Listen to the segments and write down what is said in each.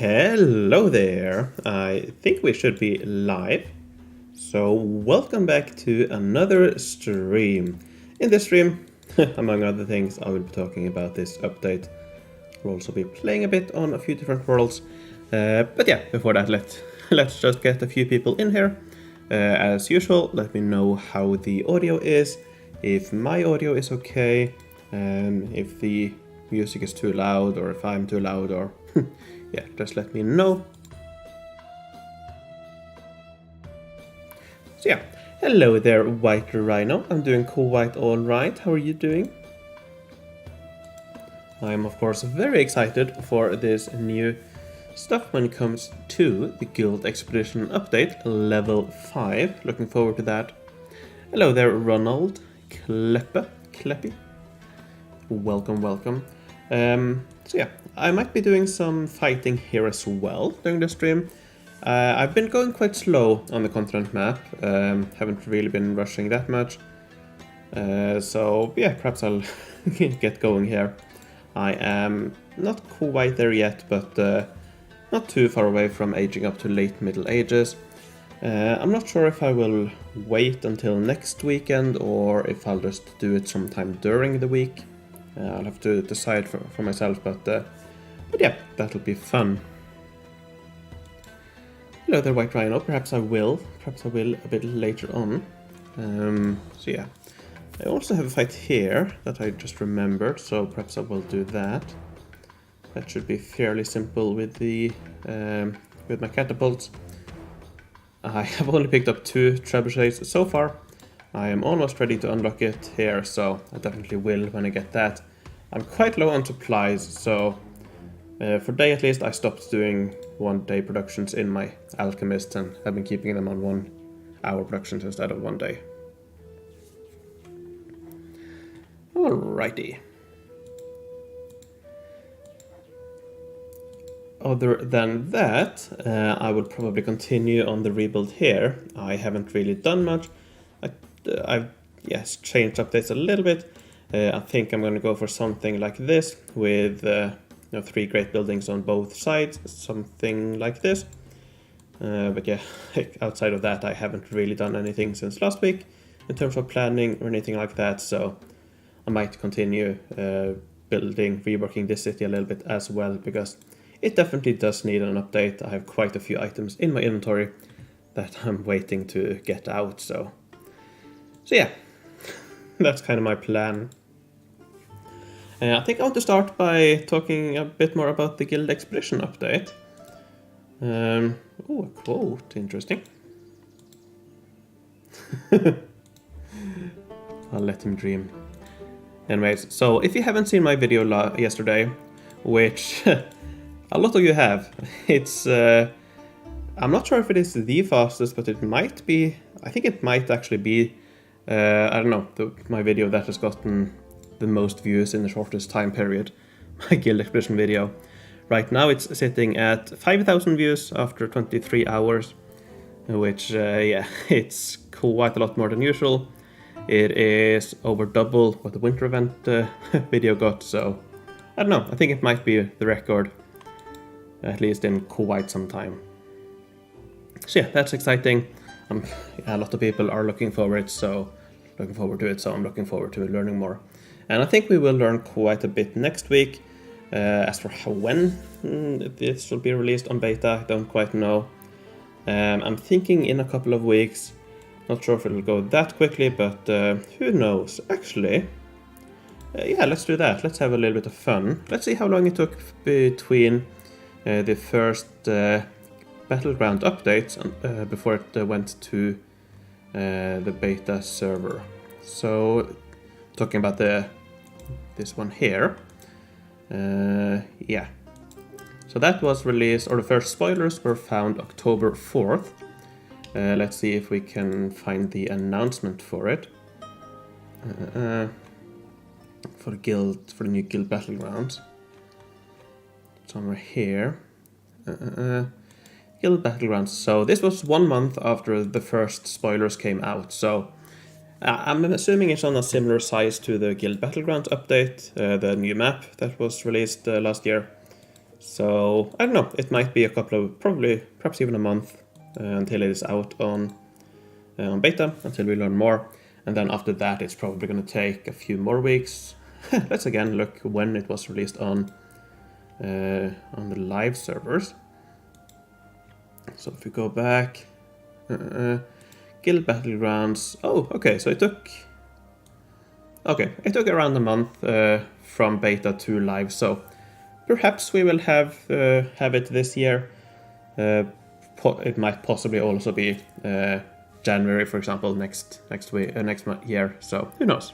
Hello there, I think we should be live. So welcome back to another stream. In this stream, among other things, I will be talking about this update. I'll also be playing a bit on a few different worlds. But yeah, before that, let's just get a few people in here. As usual, let me know how the audio is, if my audio is okay, if the music is too loud or if I'm too loud, or yeah, just let me know. So yeah, hello there, White Rhino. I'm doing quite alright. How are you doing? I'm of course very excited for this new stuff when it comes to the Guild Expedition update, level 5. Looking forward to that. Hello there, Ronald Kleppy. Welcome. So yeah, I might be doing some fighting here as well during the stream. I've been going quite slow on the continent map, haven't really been rushing that much. So yeah, perhaps I'll get going here. I am not quite there yet, but not too far away from aging up to late Middle Ages. I'm not sure if I will wait until next weekend or if I'll just do it sometime during the week. I'll have to decide for myself, but yeah, that'll be fun. Hello there, White Rhino. Perhaps I will a bit later on. So yeah, I also have a fight here that I just remembered, so perhaps I will do that. That should be fairly simple with the with my catapults. I have only picked up 2 trebuchets so far. I am almost ready to unlock it here, so I definitely will when I get that. I'm quite low on supplies, so for day at least I stopped doing 1-day productions in my alchemist and have been keeping them on 1-hour productions instead of 1 day. Alrighty. Other than that, I will probably continue on the rebuild here. I haven't really done much. I've changed updates a little bit. I think I'm going to go for something like this with 3 great buildings on both sides, something like this. But yeah, outside of that, I haven't really done anything since last week in terms of planning or anything like that. So I might continue reworking this city a little bit as well, because it definitely does need an update. I have quite a few items in my inventory that I'm waiting to get out. So yeah, that's kind of my plan. I think I want to start by talking a bit more about the Guild Expedition update. A quote, interesting. I'll let him dream. Anyways, so if you haven't seen my video yesterday, which a lot of you have, it's I'm not sure if it is the fastest, but it might be. I think it might actually be. I don't know, my video that has gotten the most views in the shortest time period, my Guild Expedition video. Right now it's sitting at 5,000 views after 23 hours, which, yeah, it's quite a lot more than usual. It is over double what the winter event video got, so I don't know, I think it might be the record, at least in quite some time. So yeah, that's exciting. A lot of people are looking forward to it, so I'm looking forward to learning more. And I think we will learn quite a bit next week. As for when this will be released on beta, I don't quite know. I'm thinking in a couple of weeks. Not sure if it'll go that quickly, but who knows? Actually, yeah, let's do that. Let's have a little bit of fun. Let's see how long it took between the first Battleground updates before it went to the beta server. So, talking about this one here, yeah. So that was released, or the first spoilers were found October 4th. Let's see if we can find the announcement for it. For the new Guild Battlegrounds. Somewhere here. Guild Battlegrounds. So this was 1 month after the first spoilers came out. So I'm assuming it's on a similar size to the Guild Battlegrounds update, the new map that was released last year. So I don't know, it might be a couple of, perhaps even a month until it is out on beta, until we learn more. And then after that, it's probably going to take a few more weeks. Let's again look when it was released on the live servers. So if we go back, Guild Battlegrounds. Oh, okay, so it took around a month from beta to live. So perhaps we will have it this year. It might possibly also be January, for example, next year. So who knows?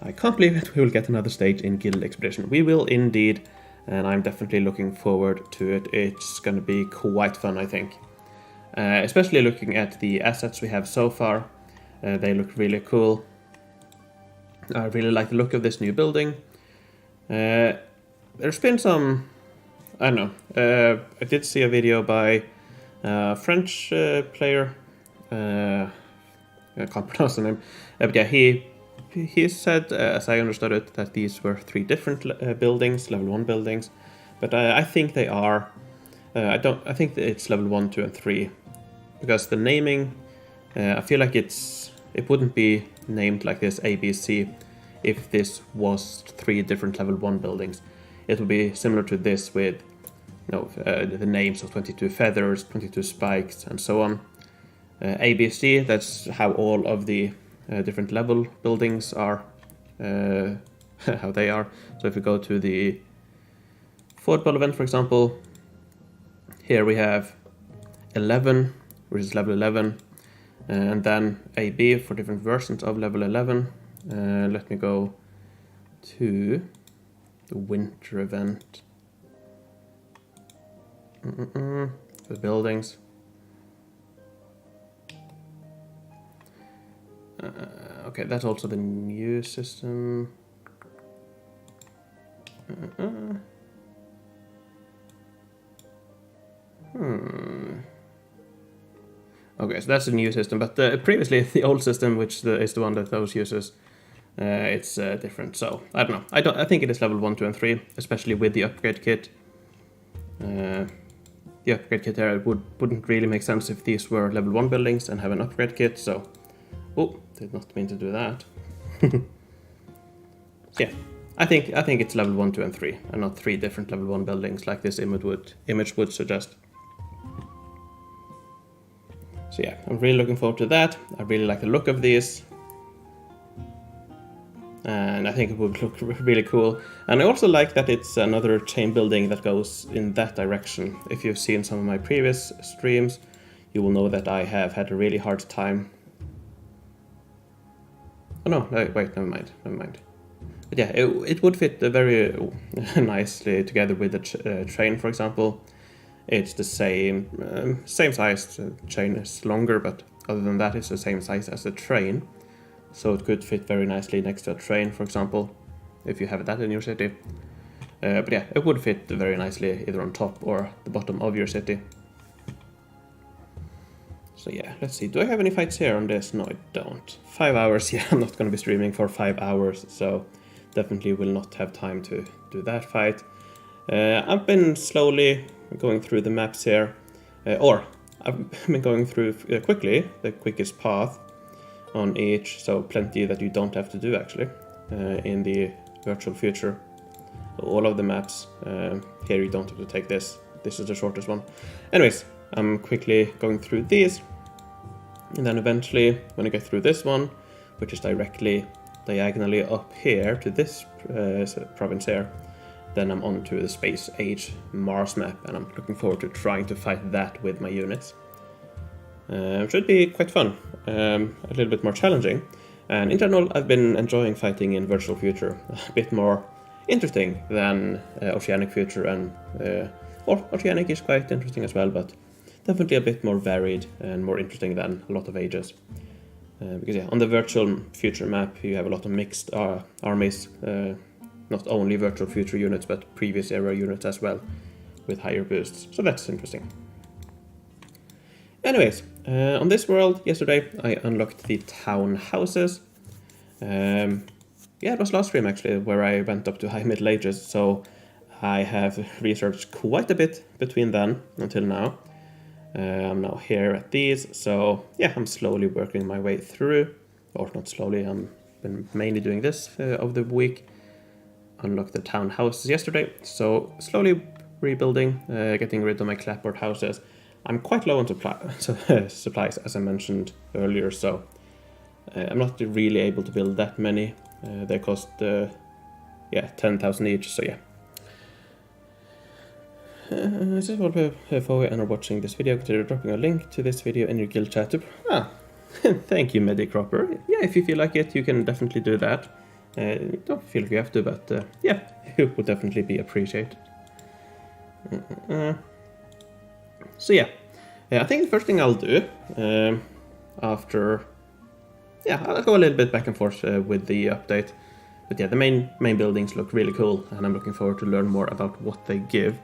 I can't believe it. We will get another stage in Guild Expedition. We will indeed, and I'm definitely looking forward to it. It's going to be quite fun, I think. Especially looking at the assets we have so far. They look really cool. I really like the look of this new building. There's been some, I don't know, I did see a video by a French player. I can't pronounce the name, but yeah, he said, as I understood it, that these were 3 different buildings, level 1 buildings, but I think they are. I think it's level 1, 2, and 3, because the naming, I feel like it wouldn't be named like this A, B, C if this was 3 different level 1 buildings. It would be similar to this with, the names of 22 feathers, 22 spikes, and so on. A, B, C, that's how all of the different level buildings are, how they are. So if we go to the football event, for example, here we have 11, which is level 11, and then AB for different versions of level 11. Let me go to the winter event. The buildings. Okay, that's also the new system. Okay, so that's the new system, but previously the old system, which is the one that those uses, it's different. So I don't know. I think it is level 1, 2, and 3, especially with the upgrade kit. The upgrade kit there wouldn't really make sense if these were level 1 buildings and have an upgrade kit. So, oh, did not mean to do that. Yeah, I think it's level 1, 2, and 3, and not 3 different level 1 buildings like this image would suggest. So yeah, I'm really looking forward to that. I really like the look of these. And I think it would look really cool. And I also like that it's another chain building that goes in that direction. If you've seen some of my previous streams, you will know that I have had a really hard time. Oh no, wait, never mind. But yeah, it would fit very nicely together with the train, for example. It's the same size. The chain is longer, but other than that, it's the same size as the train. So it could fit very nicely next to a train, for example, if you have that in your city. But yeah, it would fit very nicely either on top or the bottom of your city. So yeah, let's see. Do I have any fights here on this? No, I don't. 5 hours. Yeah, I'm not going to be streaming for 5 hours, so definitely will not have time to do that fight. I've been slowly going through the maps here, or I've been going through quickly, the quickest path on each, so plenty that you don't have to do actually in the virtual future. All of the maps, here you don't have to take this. This is the shortest one. Anyways, I'm quickly going through these, and then eventually when I get through this one, which is directly diagonally up here to this province here, then I'm on to the Space Age Mars map, and I'm looking forward to trying to fight that with my units. Should be quite fun, a little bit more challenging, and in general I've been enjoying fighting in Virtual Future, a bit more interesting than Oceanic Future, and or Oceanic is quite interesting as well, but definitely a bit more varied and more interesting than a lot of Ages. Because yeah, on the Virtual Future map you have a lot of mixed armies, not only Virtual Future units but previous era units as well, with higher boosts, so that's interesting. Anyways, on this world, yesterday, I unlocked the town houses. Yeah, it was last stream actually, where I went up to High Middle Ages, so I have researched quite a bit between then until now. I'm now here at these, so yeah, I'm slowly working my way through, or not slowly, I've been mainly doing this over the week. Unlocked the town houses yesterday, so slowly rebuilding, getting rid of my clapboard houses. I'm quite low on supplies, as I mentioned earlier, so I'm not really able to build that many. They cost, 10,000 each, so yeah. This is what MooingCatFoE and are watching this video. Consider dropping a link to this video in your guild chat. Thank you, Medicropper. Yeah, if you feel like it, you can definitely do that. You don't feel like you have to, but yeah, it would definitely be appreciated. So yeah, I think the first thing I'll do after, I'll go a little bit back and forth with the update. But yeah, the main buildings look really cool, and I'm looking forward to learn more about what they give.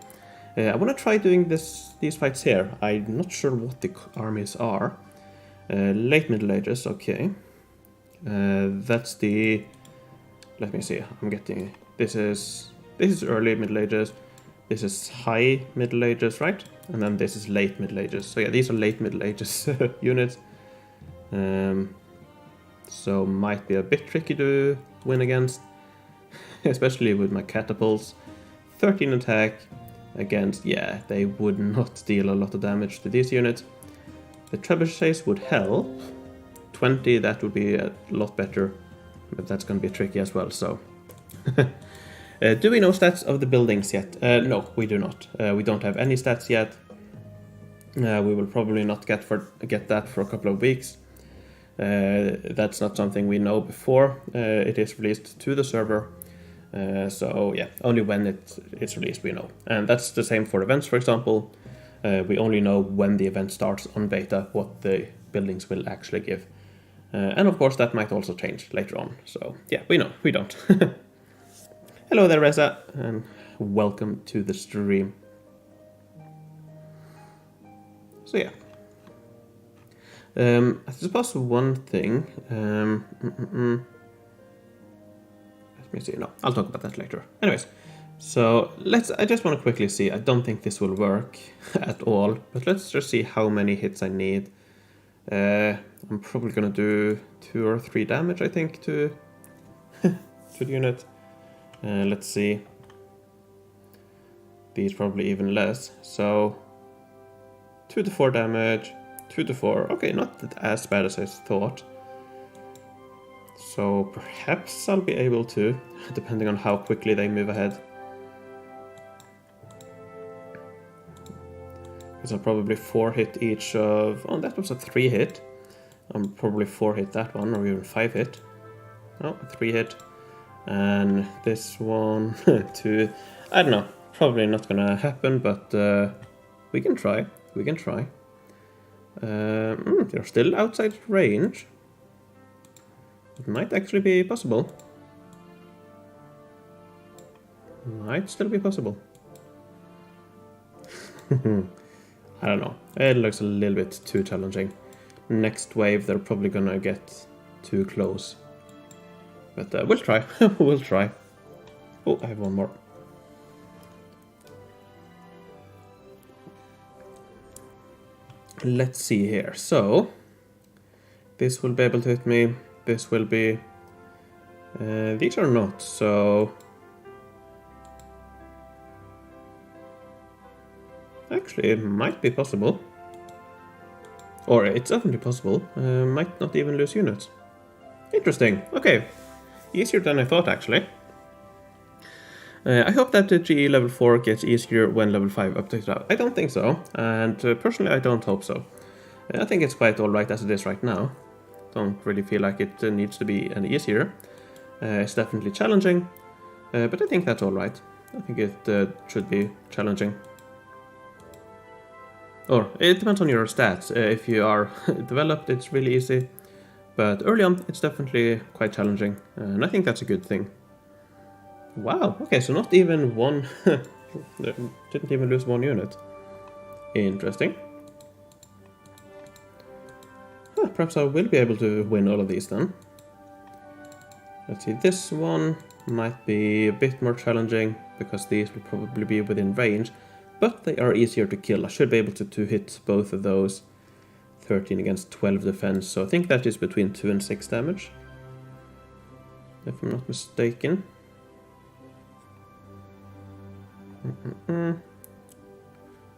I want to try doing these fights here. I'm not sure what the armies are. Late Middle Ages, okay. That's the... Let me see. I'm getting... This is early Middle Ages. This is high Middle Ages, right? And then this is late Middle Ages. So yeah, these are late Middle Ages units. So might be a bit tricky to win against, especially with my catapults. 13 attack against, yeah, they would not deal a lot of damage to these units. The trebuchets would help. 20, that would be a lot better, but that's going to be tricky as well, so. Do we know stats of the buildings yet? No, we do not. We don't have any stats yet. We will probably not get that for a couple of weeks. That's not something we know before it is released to the server. So yeah, only when it's released we know. And that's the same for events, for example. We only know when the event starts on beta what the buildings will actually give. And of course that might also change later on. So yeah, we don't. Hello there, Reza, and welcome to the stream. So yeah. I suppose one thing... Let me see. No, I'll talk about that later. Anyways, so I just want to quickly see. I don't think this will work at all, but let's just see how many hits I need. I'm probably gonna do 2 or 3 damage, I think, to the unit. Let's see. These probably even less. So 2 to 4 damage, 2 to 4. Okay, not as bad as I thought. So perhaps I'll be able to, depending on how quickly they move ahead. Because I'll probably 4 hit each of... Oh, that was a 3 hit. I'll probably 4 hit that one, or even 5 hit. Oh, a 3 hit. And this one, 2. I don't know. Probably not gonna happen, but we can try. We can try. They're still outside range. It might actually be possible. Might still be possible. I don't know. It looks a little bit too challenging. Next wave, they're probably gonna get too close. But we'll try. We'll try. Oh, I have one more. Let's see here. So, this will be able to hit me. This will be... these are not, so... Actually, it might be possible. Or it's definitely possible. Might not even lose units. Interesting. Okay. Easier than I thought, actually. I hope that the GE level 4 gets easier when level 5 updates out. I don't think so. And personally, I don't hope so. I think it's quite alright as it is right now. Don't really feel like it needs to be any easier. It's definitely challenging. But I think that's alright. I think it should be challenging. Or, it depends on your stats. If you are developed, it's really easy. But early on, it's definitely quite challenging. And I think that's a good thing. Wow, okay, so not even one... didn't even lose 1 unit. Interesting. Perhaps I will be able to win all of these then. Let's see, this one... might be a bit more challenging because these will probably be within range, but they are easier to kill. I should be able to hit both of those. 13 against 12 defense, so I think that is between 2 and 6 damage, if I'm not mistaken.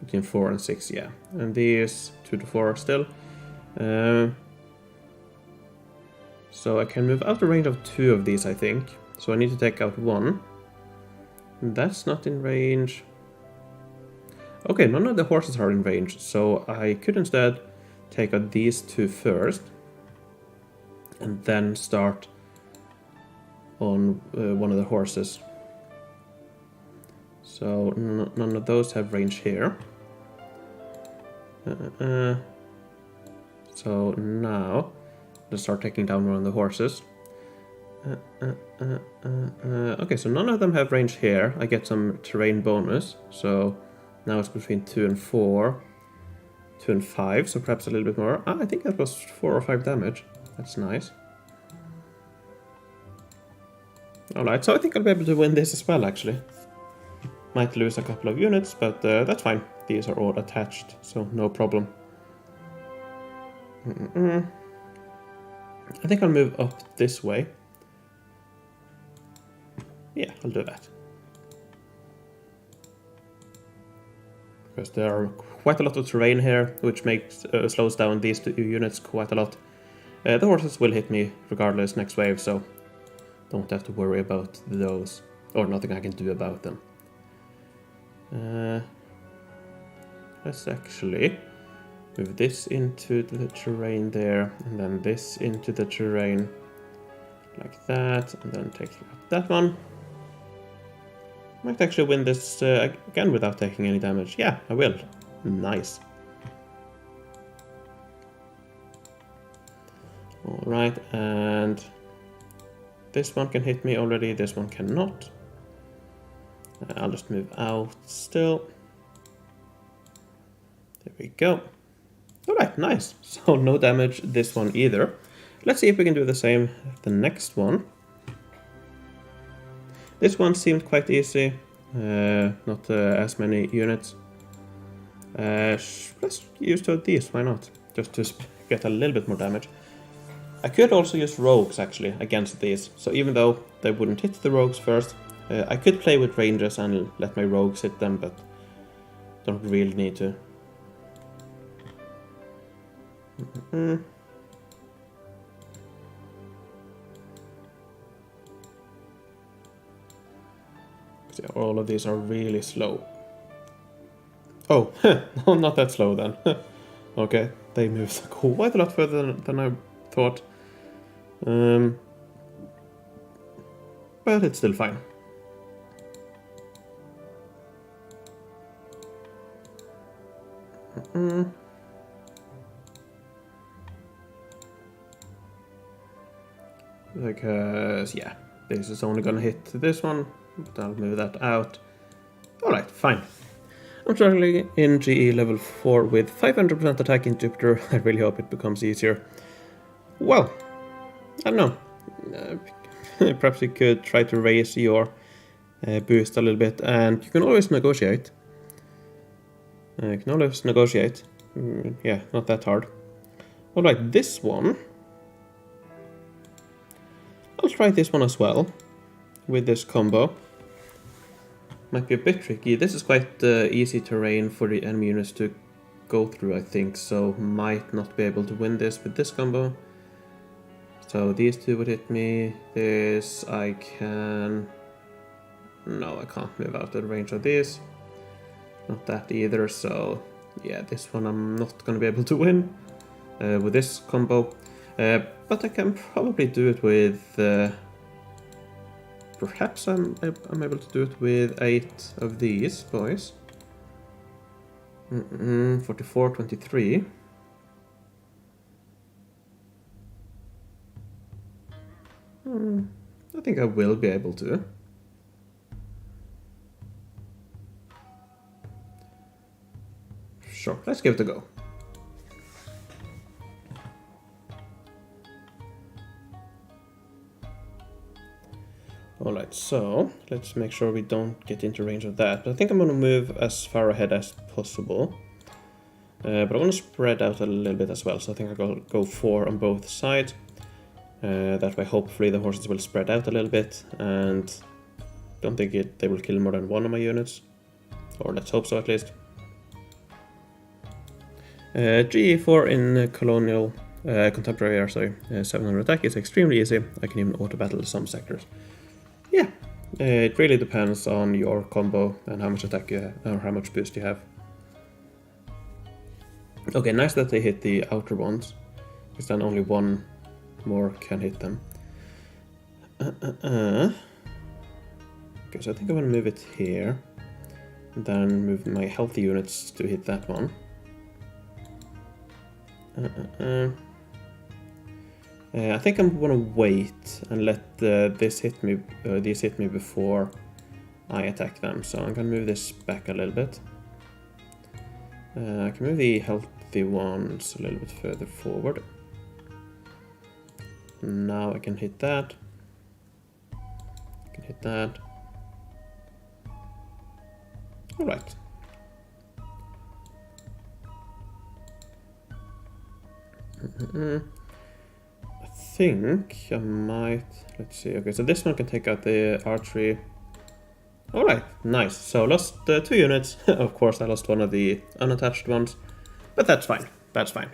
Between 4 and 6, yeah. And these 2 to 4 still. So I can move out the range of 2 of these, I think. So I need to take out 1. That's not in range. Okay, none of the horses are in range, so I could instead take out these 2 first. And then start on one of the horses. So none of those have range here. So now let's start taking down one of the horses. Okay, so none of them have range here. I get some terrain bonus. So now it's between 2 and 4. 2 and 5, so perhaps a little bit more. I think that was 4 or 5 damage. That's nice. Alright, so I think I'll be able to win this as well, actually. Might lose a couple of units, but that's fine. These are all attached, so no problem. I think I'll move up this way. Yeah, I'll do that. Because there are quite a lot of terrain here, which makes slows down these 2 units quite a lot. The horses will hit me regardless next wave, so don't have to worry about those, or nothing I can do about them. Let's actually move this into the terrain there, and then this into the terrain like that, and then take that one. Might actually win this again without taking any damage. Yeah, I will. Nice. Alright, and this one can hit me already, this one cannot. I'll just move out still. There we go. Alright, nice. So no damage this one either. Let's see if we can do the same the next one. This one seemed quite easy. Not as many units. Let's use 2 of these, why not? Just to get a little bit more damage. I could also use rogues actually against these. So even though they wouldn't hit the rogues first, I could play with rangers and let my rogues hit them, but don't really need to. See, all of these are really slow. Oh, no, not that slow then. Okay, they move quite a lot further than I thought. But it's still fine. Because, yeah, this is only gonna hit this one, but I'll move that out. Alright, fine. I'm struggling in GE level 4 with 500% attack in Jupiter. I really hope it becomes easier. Well, I don't know. Perhaps you could try to raise your boost a little bit, and you can always negotiate. Yeah, not that hard. Alright, this one. I'll try this one as well, with this combo. Might be a bit tricky. This is quite easy terrain for the enemy units to go through, I think, so might not be able to win this with this combo. So these 2 would hit me. This I can... No, I can't move out of the range of these. Not that either, so yeah, this one I'm not going to be able to win with this combo. But I can probably do it with... perhaps I'm able to do it with 8 of these boys. 44, 23. I think I will be able to. Sure, let's give it a go. Alright, Alright, so let's make sure we don't get into range of that. But I think I'm gonna move as far ahead as possible. But I want to spread out a little bit as well, so I think I'll go 4 on both sides. That way hopefully the horses will spread out a little bit, and don't think they will kill more than one of my units. Or let's hope so at least. GE4 in colonial contemporary era, sorry, 700 attack is extremely easy. I can even auto battle some sectors. Yeah, it really depends on your combo and how much attack you have, or how much boost you have. Okay, nice that they hit the outer ones, because then only one more can hit them. Okay, so I think I'm gonna move it here, and then move my healthy units to hit that one. I think I'm gonna wait and let these hit me before I attack them. So I'm gonna move this back a little bit. I can move the healthy ones a little bit further forward. Now I can hit that. I can hit that. All right. I think I might, let's see, okay, so this one can take out the archery. Alright, nice, so lost 2 units. Of course I lost one of the unattached ones, but that's fine, that's fine.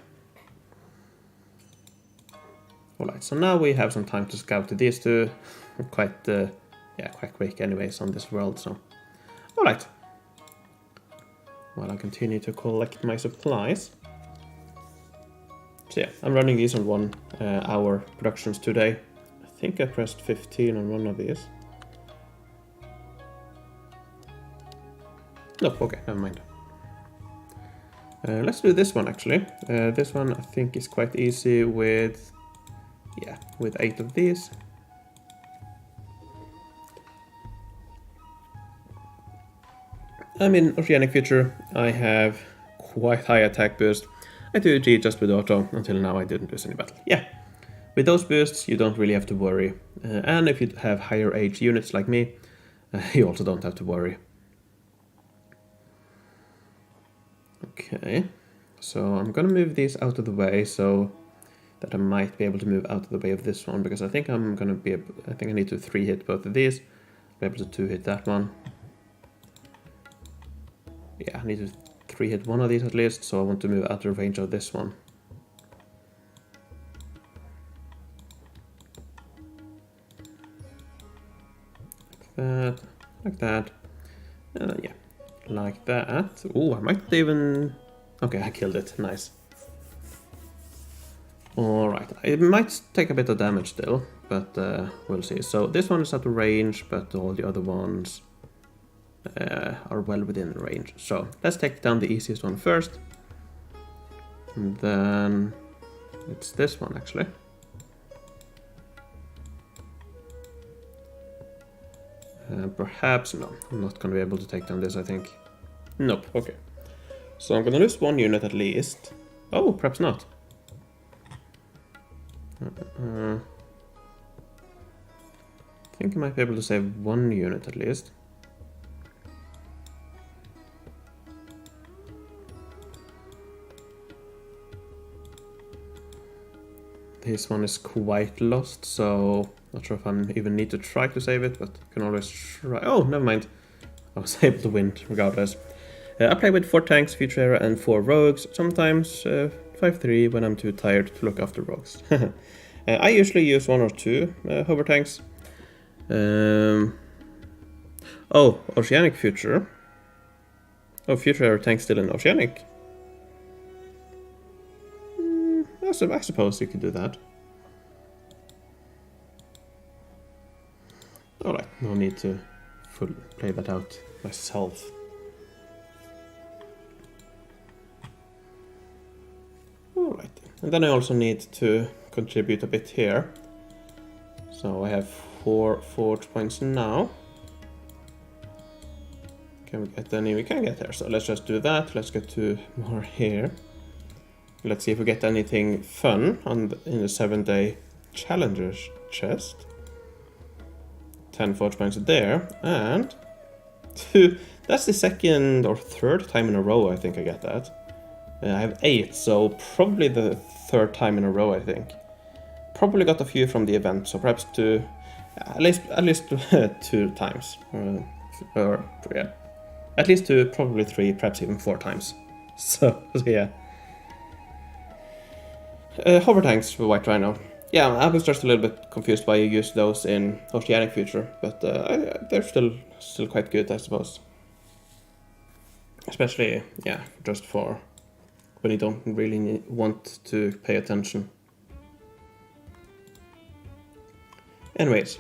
Alright, so now we have some time to scout these two. Quite quick anyways on this world, so. Alright. Well, I'll continue to collect my supplies. So yeah, I'm running these on 1 hour productions today. I think I pressed 15 on one of these. Nope, okay, never mind. Let's do this one actually. This one I think is quite easy with 8 of these. I'm in Oceanic Future. I have quite high attack boost. I do G just with auto, until now I didn't lose any battle. Yeah, with those boosts you don't really have to worry. And if you have higher age units like me, you also don't have to worry. Okay, so I'm gonna move these out of the way so that I might be able to move out of the way of this one, because I think I need to 3-hit both of these, be able to 2-hit that one. Yeah, I need to 3-hit one of these at least, so I want to move out of range of this one. Like that, and then yeah, like that. Oh, I might even... Okay, I killed it, nice. Alright, it might take a bit of damage still, but we'll see. So this one is out of range, but all the other ones are well within the range. So let's take down the easiest one first. And then it's this one actually. Perhaps, no, I'm not going to be able to take down this, I think. Nope, okay. So I'm going to lose 1 unit at least. Oh, perhaps not. I think I might be able to save 1 unit at least. This one is quite lost, so not sure if I even need to try to save it, but can always try. Oh, never mind. I was able to win regardless. I play with 4 tanks, Future Era, and 4 rogues. Sometimes 5-3 when I'm too tired to look after rogues. I usually use 1 or 2 hover tanks. Oh, Oceanic Future. Oh, Future Era tank still in Oceanic. I suppose you could do that. Alright, no need to play that out myself. Alright, and then I also need to contribute a bit here. So I have 4 forge points now. Can we get any? We can get there, so let's just do that. Let's get 2 more here. Let's see if we get anything fun in the 7-day challengers chest. 10 forge points there, and that's the second or third time in a row I think I get that. I have 8, so probably the third time in a row I think. Probably got a few from the event, so perhaps at least 2 times. Or yeah, at least 2, probably 3, perhaps even 4 times. So yeah. Hover tanks for White Rhino. Yeah, I was just a little bit confused why you use those in Oceanic Future, but they're still quite good, I suppose. Especially, yeah, just for when you don't really want to pay attention. Anyways,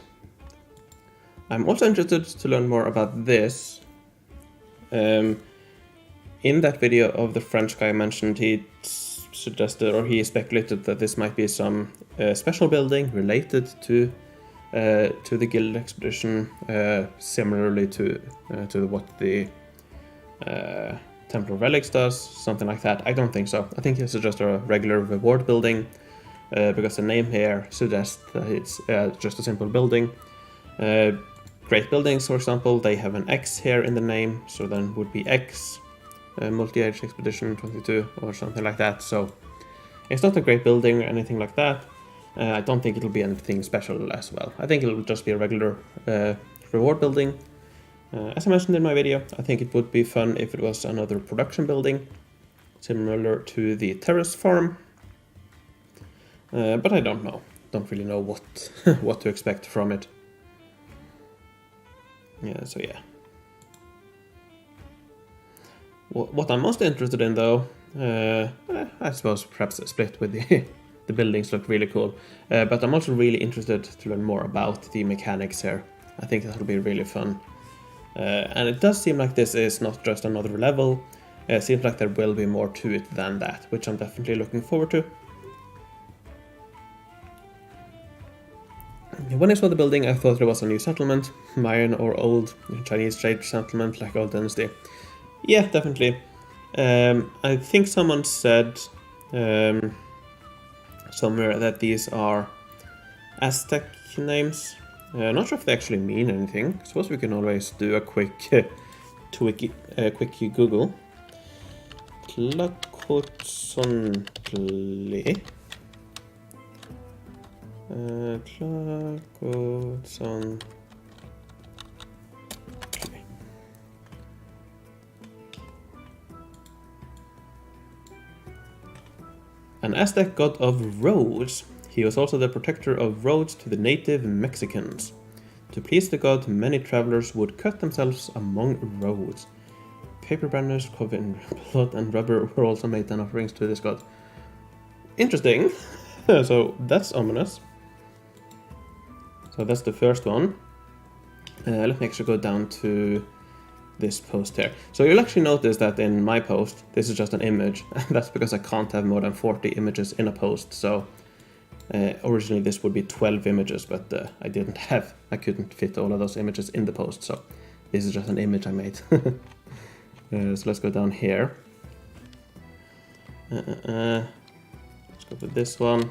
I'm also interested to learn more about this. In that video of the French guy I mentioned, he suggested, or he speculated that this might be some special building related to the guild expedition, similarly to what the Templar Relics does, something like that. I don't think so. I think this is just a regular reward building, because the name here suggests that it's just a simple building. Great buildings, for example, they have an X here in the name, so then would be X Multi-Age Expedition 22 or something like that. So it's not a great building or anything like that. I don't think it'll be anything special as well. I think it'll just be a regular reward building. As I mentioned in my video, I think it would be fun if it was another production building, similar to the Terrace Farm. But I don't know. Don't really know what what to expect from it. Yeah, so yeah. What I'm most interested in, though, I suppose perhaps a split with the buildings look really cool, but I'm also really interested to learn more about the mechanics here. I think that'll be really fun. And it does seem like this is not just another level. It seems like there will be more to it than that, which I'm definitely looking forward to. When I saw the building, I thought it was a new settlement, Mayan or old Chinese trade settlement like Old Dynasty. Yeah, definitely. I think someone said somewhere that these are Aztec names. Not sure if they actually mean anything. I suppose we can always do a quick Google. Tlacotzontle. Tlacotzontle. An Aztec god of roads, he was also the protector of roads to the native Mexicans. To please the god, many travelers would cut themselves among roads. Paper banners covered in blood and rubber were also made as offerings to this god. Interesting. So that's ominous. So that's the first one. Let me actually go down to this post here. So you'll actually notice that in my post, this is just an image. That's because I can't have more than 40 images in a post. So originally this would be 12 images, but I couldn't fit all of those images in the post. So this is just an image I made. So let's go down here. Let's go with this one.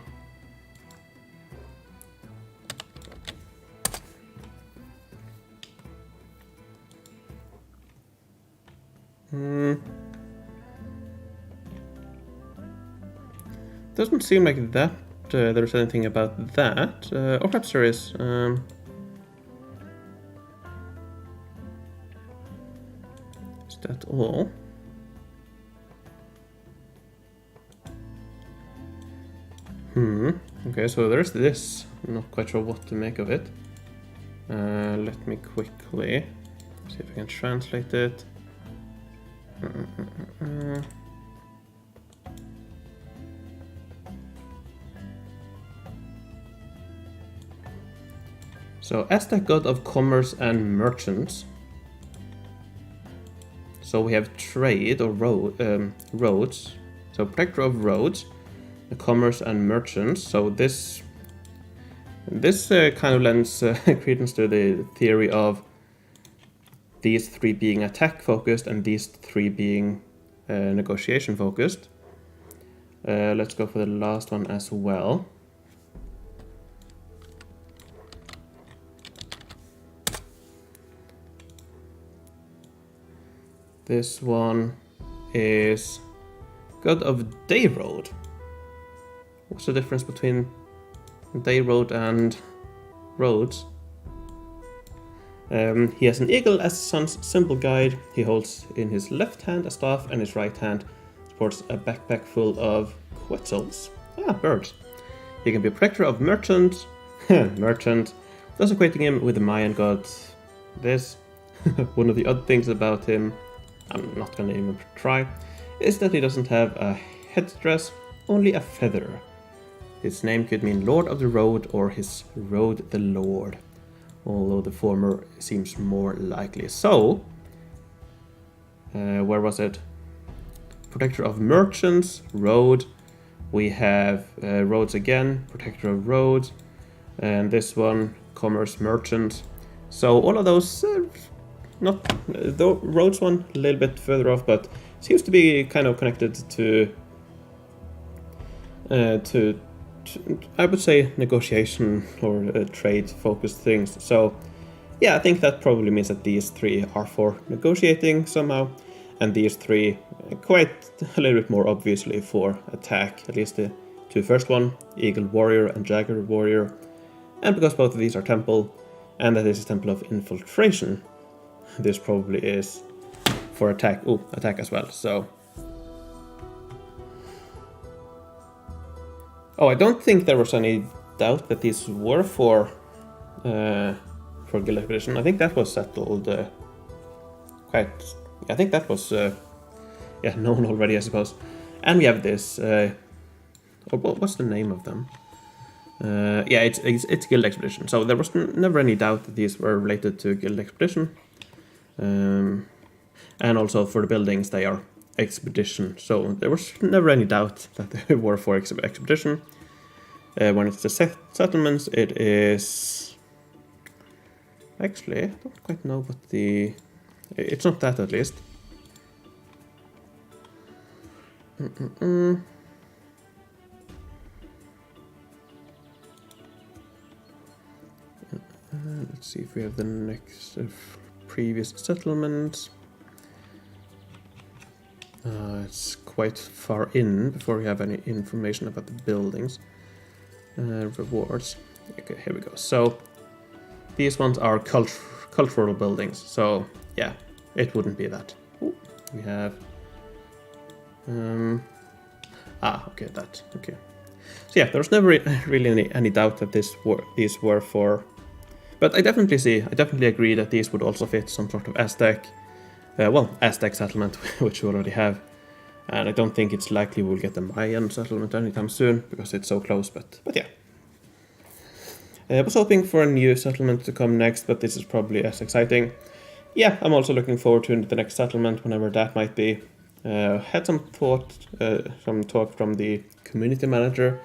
Doesn't seem like that there's anything about that, or perhaps there is. Is that all? Okay, so there's this. I'm not quite sure what to make of it. Let me quickly see if I can translate it. So, Aztec god of commerce and merchants. So we have trade or roads. So protector of roads, commerce and merchants. So this kind of lends credence to the theory of these 3 being attack focused and these 3 being negotiation focused. Let's go for the last one as well. This one is God of Day Road. What's the difference between Day Road and Roads? He has an eagle as son's symbol guide. He holds in his left hand a staff and his right hand supports a backpack full of quetzals. Ah, birds. He can be a protector of merchants. Merchant. Thus equating him with the Mayan god. This. One of the odd things about him, I'm not gonna even try, is that he doesn't have a headdress, only a feather. His name could mean Lord of the Road or his road the Lord, although the former seems more likely. So, where was it? Protector of merchants, road. We have roads again, protector of roads, and this one, commerce merchant. So all of those, not the roads one a little bit further off, but seems to be kind of connected to I would say negotiation or trade focused things. So yeah, I think that probably means that these three are for negotiating somehow, and these three quite a little bit more obviously for attack, at least the two first one, Eagle Warrior and Jaguar Warrior. And because both of these are temple, and that is a temple of infiltration, this probably is for attack. Oh, attack as well. So, oh, I don't think there was any doubt that these were for guild expedition. I think that was settled quite. I think that was yeah, known already, I suppose. And we have this. What's the name of them? Yeah, it's guild expedition. So there was never any doubt that these were related to guild expedition. And also for the buildings, they are expedition. So there was never any doubt that they were for expedition. When it's the settlements, it is... Actually, I don't quite know what the... It's not that, at least. Let's see if we have the next previous settlement. It's quite far in before we have any information about the buildings. Rewards. Okay, here we go. So these ones are cultural buildings. So yeah, it wouldn't be that. Ooh, we have. Okay, that. Okay. So yeah, there's never really any doubt that these were for. But I definitely agree that these would also fit some sort of Aztec, Aztec settlement, which we already have. And I don't think it's likely we'll get the Mayan settlement anytime soon, because it's so close, but yeah. I was hoping for a new settlement to come next, but this is probably as exciting. Yeah, I'm also looking forward to the next settlement, whenever that might be. Had some talk from the community manager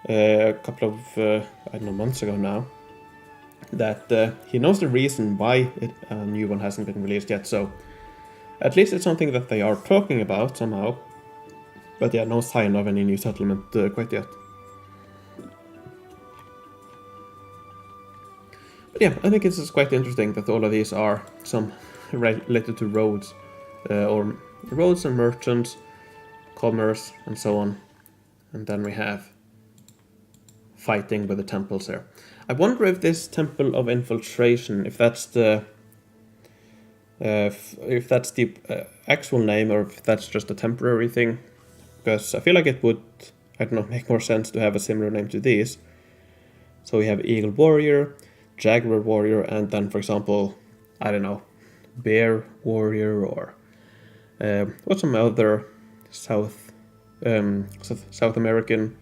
a couple of, I don't know, months ago now, that he knows the reason why a new one hasn't been released yet, so at least it's something that they are talking about somehow. But yeah, no sign of any new settlement quite yet. But yeah, I think it's quite interesting that all of these are some related to roads, or roads and merchants, commerce, and so on. And then we have fighting with the temples here. I wonder if this temple of infiltration, if that's the actual name, or if that's just a temporary thing, because I feel like it would, I don't know, make more sense to have a similar name to these. So we have Eagle Warrior, Jaguar Warrior, and then, for example, I don't know, Bear Warrior, or what's some other South American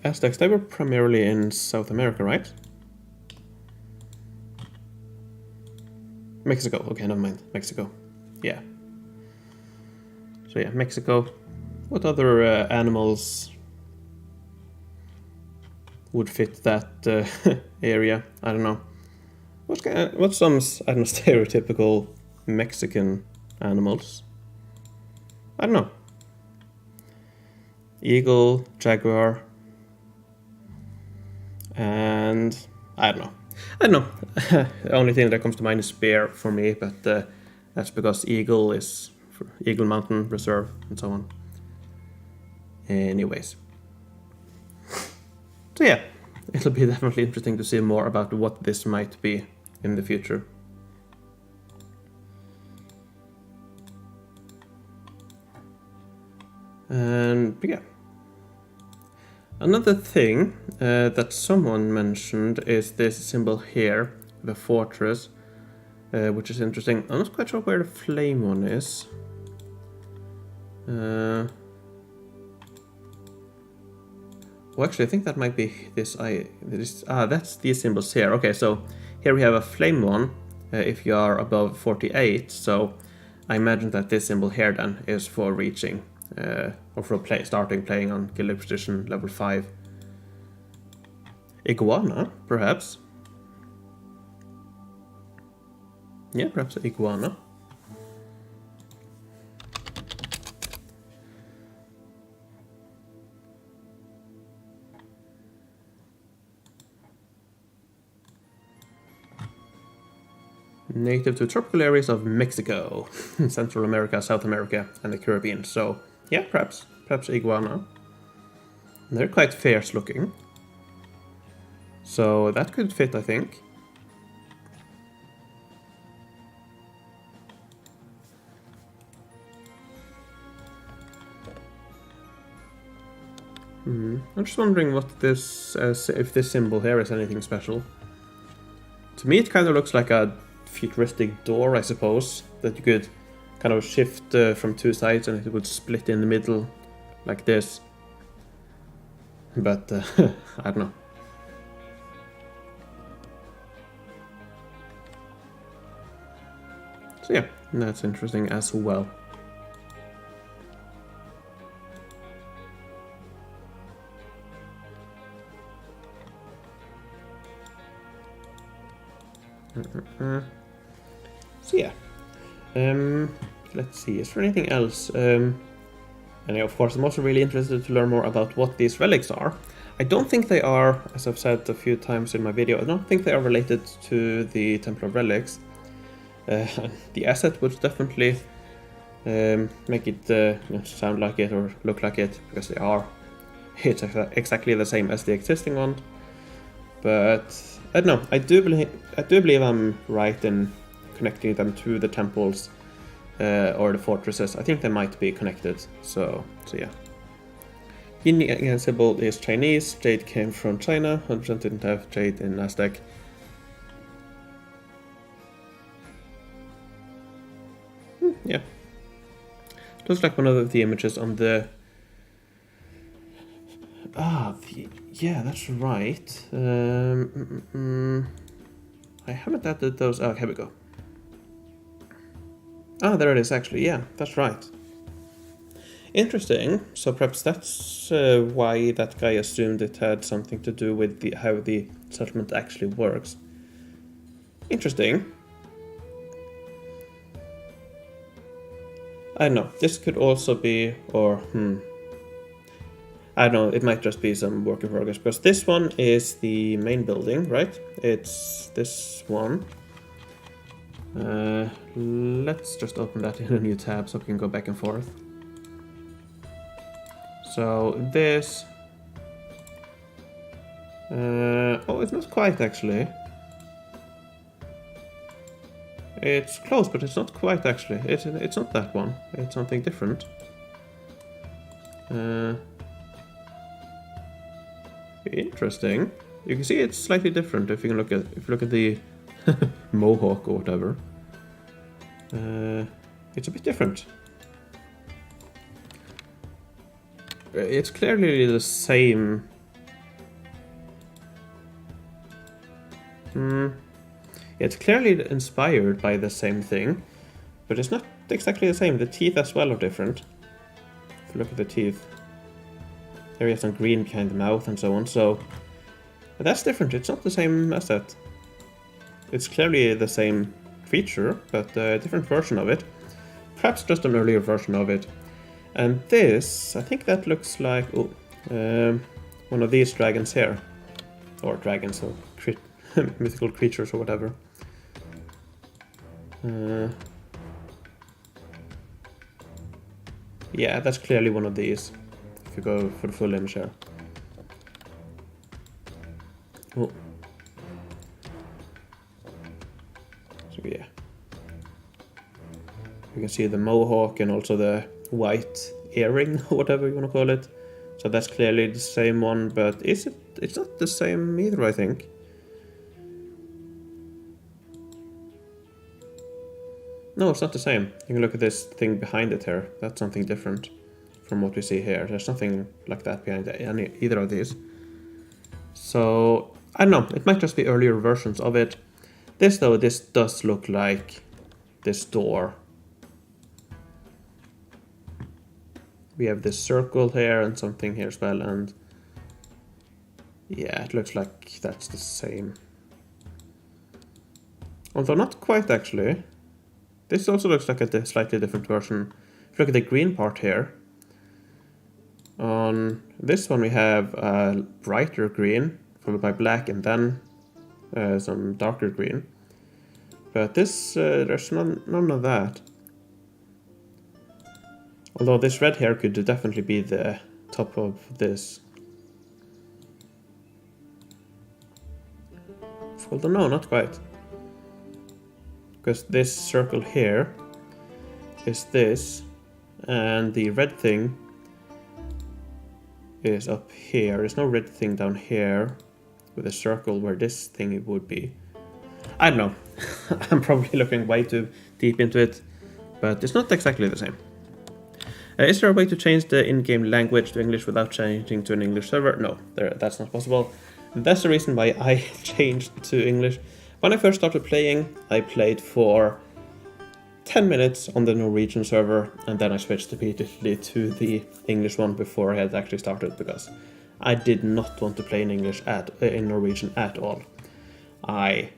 Aztecs. They were primarily in South America, right? Mexico. Okay, never mind. Mexico. Yeah. So yeah, Mexico. What other animals would fit that area? I don't know. What's some, I don't know, stereotypical Mexican animals? I don't know. Eagle, jaguar, and I don't know. I don't know. The only thing that comes to mind is bear for me, but that's because eagle is for Eagle Mountain Reserve and so on. Anyways. So yeah, it'll be definitely interesting to see more about what this might be in the future. And yeah. Another thing that someone mentioned is this symbol here, the fortress, which is interesting. I'm not quite sure where the flame one is. Well, actually, I think that might be this. That's these symbols here. Okay, so here we have a flame one if you are above 48. So I imagine that this symbol here then is for reaching. Or for starting playing on Guild Expedition level 5. Iguana, perhaps. Yeah, perhaps an iguana. Native to tropical areas of Mexico, Central America, South America, and the Caribbean. So yeah, perhaps iguana. They're quite fierce looking. So that could fit, I think. I'm just wondering what this, if this symbol here is anything special. To me, it kind of looks like a futuristic door, I suppose, that you could kind of shift from two sides and it would split in the middle like this. But I don't know. So yeah, that's interesting as well. So yeah, let's see, is there anything else? And of course I'm also really interested to learn more about what these relics are. I don't think they are, as I've said a few times in my video, I don't think they are related to the Temple of Relics. The asset would definitely make it sound like it or look like it, because they are. It's exactly the same as the existing one. But I don't know. I do believe I'm right in connecting them to the temples or the fortresses. I think they might be connected. So yeah. Yin symbol is Chinese. Jade came from China. 100% didn't have jade in Aztec. Yeah. Looks like one of the images on the. Yeah, that's right. I haven't added those. Oh, here we go. Ah, there it is actually. Yeah, that's right. Interesting. So perhaps that's why that guy assumed it had something to do with how the settlement actually works. Interesting. I don't know. This could also be, or I don't know, it might just be some work in progress, because this one is the main building, right? It's this one. Let's just open that in a new tab so we can go back and forth. So this... oh, it's not quite actually. It's close, but it's not quite actually. It's not that one. It's something different. Interesting. You can see it's slightly different if you look at the mohawk or whatever. It's a bit different. It's clearly the same. It's clearly inspired by the same thing, but it's not exactly the same. The teeth as well are different. If you look at the teeth, there you have some green behind the mouth and so on. So that's different. It's not the same as that. It's clearly the same creature, but a different version of it. Perhaps just an earlier version of it. And this, I think that looks like one of these dragons here, or dragons, or mythical creatures or whatever. Yeah, that's clearly one of these. If you go for the full image here. Oh. So yeah. You can see the mohawk and also the white earring, or whatever you want to call it. So that's clearly the same one, but is it? It's not the same either, I think. No, it's not the same. You can look at this thing behind it here. That's something different from what we see here. There's nothing like that behind either of these. So, I don't know. It might just be earlier versions of it. This, though, this does look like this door. We have this circle here and something here as well, and yeah, it looks like that's the same. Although not quite, actually. This also looks like a slightly different version. If you look at the green part here, on this one we have a brighter green, followed by black, and then some darker green. But this, there's none of that. Although this red here could definitely be the top of this. Although no, not quite. Because this circle here is this, and the red thing is up here. There's no red thing down here with a circle where this thing would be. I don't know. I'm probably looking way too deep into it, but it's not exactly the same. Is there a way to change the in-game language to English without changing to an English server? No, that's not possible. That's the reason why I changed to English. When I first started playing, I played for 10 minutes on the Norwegian server, and then I switched immediately to the English one before I had actually started, because I did not want to play in English in Norwegian at all. To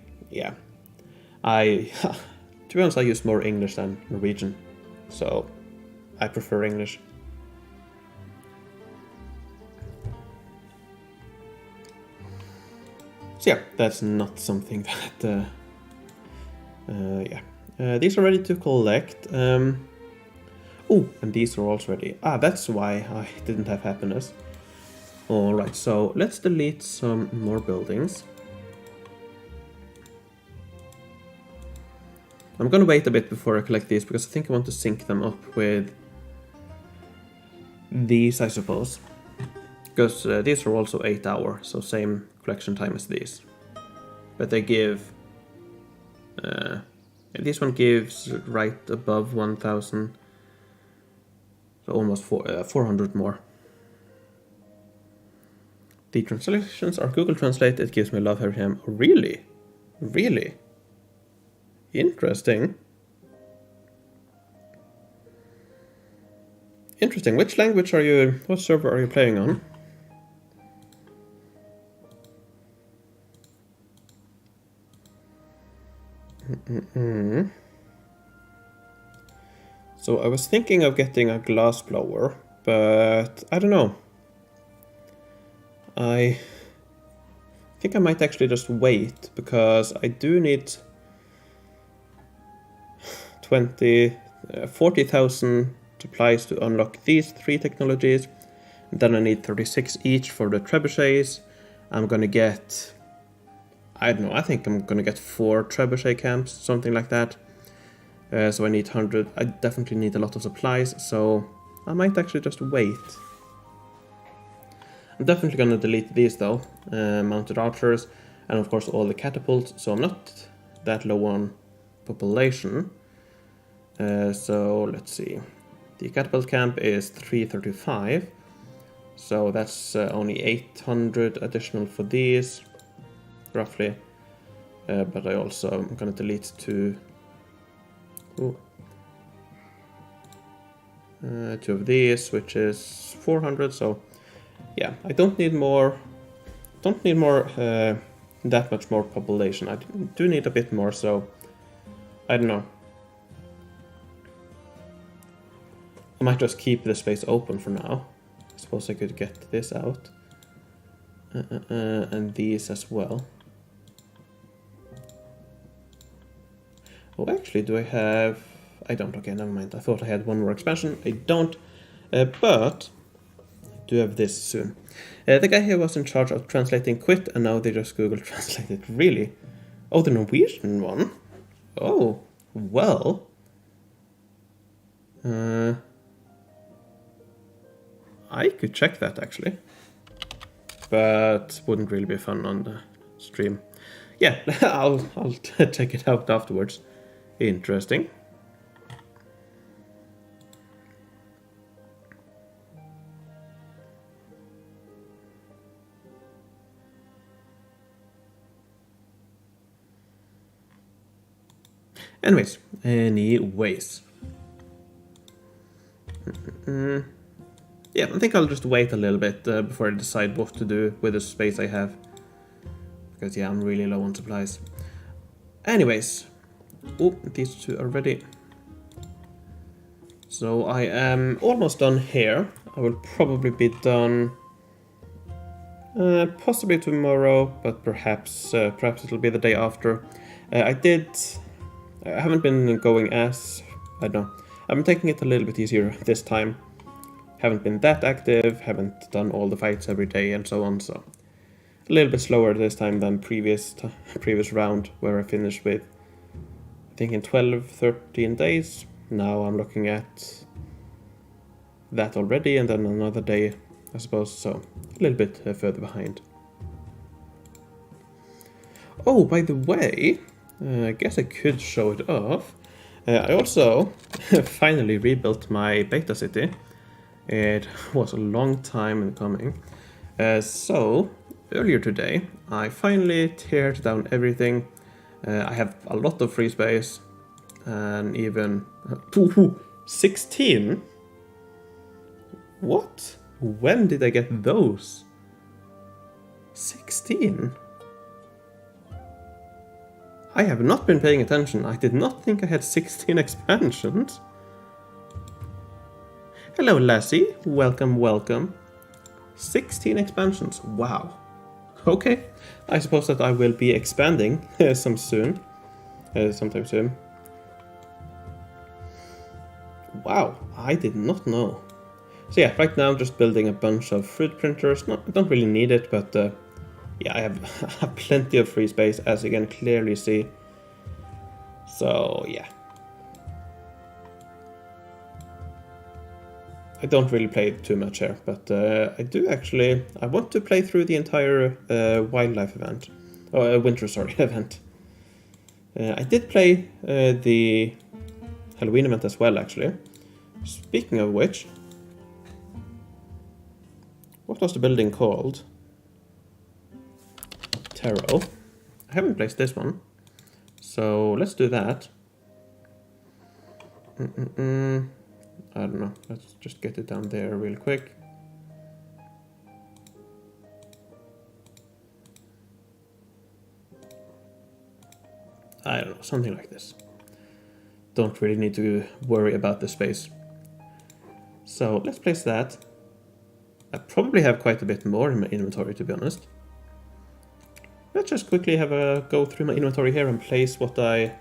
be honest, I use more English than Norwegian, so I prefer English. So yeah, that's not something that, these are ready to collect. Oh, and these are also ready. That's why I didn't have happiness. Alright, so let's delete some more buildings. I'm gonna wait a bit before I collect these, because I think I want to sync them up with these, I suppose. Because these are also 8 hours, so same collection time as these. But they give... this one gives right above 1,000. So almost 400 more. The translations are Google Translate. It gives me love every time. Really? Really? Interesting. Interesting. Which language are you... What server are you playing on? So I was thinking of getting a glass blower, but I don't know. I think I might actually just wait, because I do need 40,000 supplies to unlock these 3 technologies. And then I need 36 each for the trebuchets. I'm gonna get... I don't know, I think I'm gonna get 4 trebuchet camps, something like that. So I need 100, I definitely need a lot of supplies, so I might actually just wait. I'm definitely gonna delete these though, mounted archers, and of course all the catapults, so I'm not that low on population. So let's see, the catapult camp is 335, so that's only 800 additional for these. Roughly, but I also am gonna delete 2 of these, which is 400. So yeah, I don't need more. That much more population. I do need a bit more. So I don't know. I might just keep the space open for now. I suppose I could get this out and these as well. Oh, actually, do I have... I don't. Okay, never mind. I thought I had one more expansion. I don't. But I do have this soon. The guy here was in charge of translating Quit, and now they just Google Translate it. Really? Oh, the Norwegian one? Oh, well. I could check that, actually. But wouldn't really be fun on the stream. Yeah, I'll check it out afterwards. Interesting. Anyways. Yeah, I think I'll just wait a little bit before I decide what to do with the space I have. Because, yeah, I'm really low on supplies. Anyways. Oh, these two are ready. So I am almost done here. I will probably be done possibly tomorrow, but perhaps it'll be the day after. I haven't been going as... I don't know. I've been taking it a little bit easier this time. Haven't been that active, haven't done all the fights every day and so on, so... A little bit slower this time than previous round, where I finished with, I think, in 12-13 days. Now I'm looking at that already, and then another day, I suppose, so a little bit further behind. Oh, by the way, I guess I could show it off. I also finally rebuilt my beta city. It was a long time in coming. So, earlier today, I finally teared down everything. I have a lot of free space, and even 16? What? When did I get those? 16? I have not been paying attention. I did not think I had 16 expansions. Hello, Lassie. Welcome, welcome. 16 expansions. Wow. Okay. I suppose that I will be expanding sometime soon. Wow, I did not know. So yeah, right now I'm just building a bunch of fruit printers. I don't really need it, but yeah, I have plenty of free space, as you can clearly see. So yeah. I don't really play too much here, but I do actually... I want to play through the entire wildlife event. Oh, winter, sorry, event. I did play the Halloween event as well, actually. Speaking of which... What was the building called? Tarot. I haven't placed this one. So let's do that. I don't know. Let's just get it down there real quick. I don't know, something like this. Don't really need to worry about the space. So let's place that. I probably have quite a bit more in my inventory, to be honest. Let's just quickly have a go through my inventory here and place what I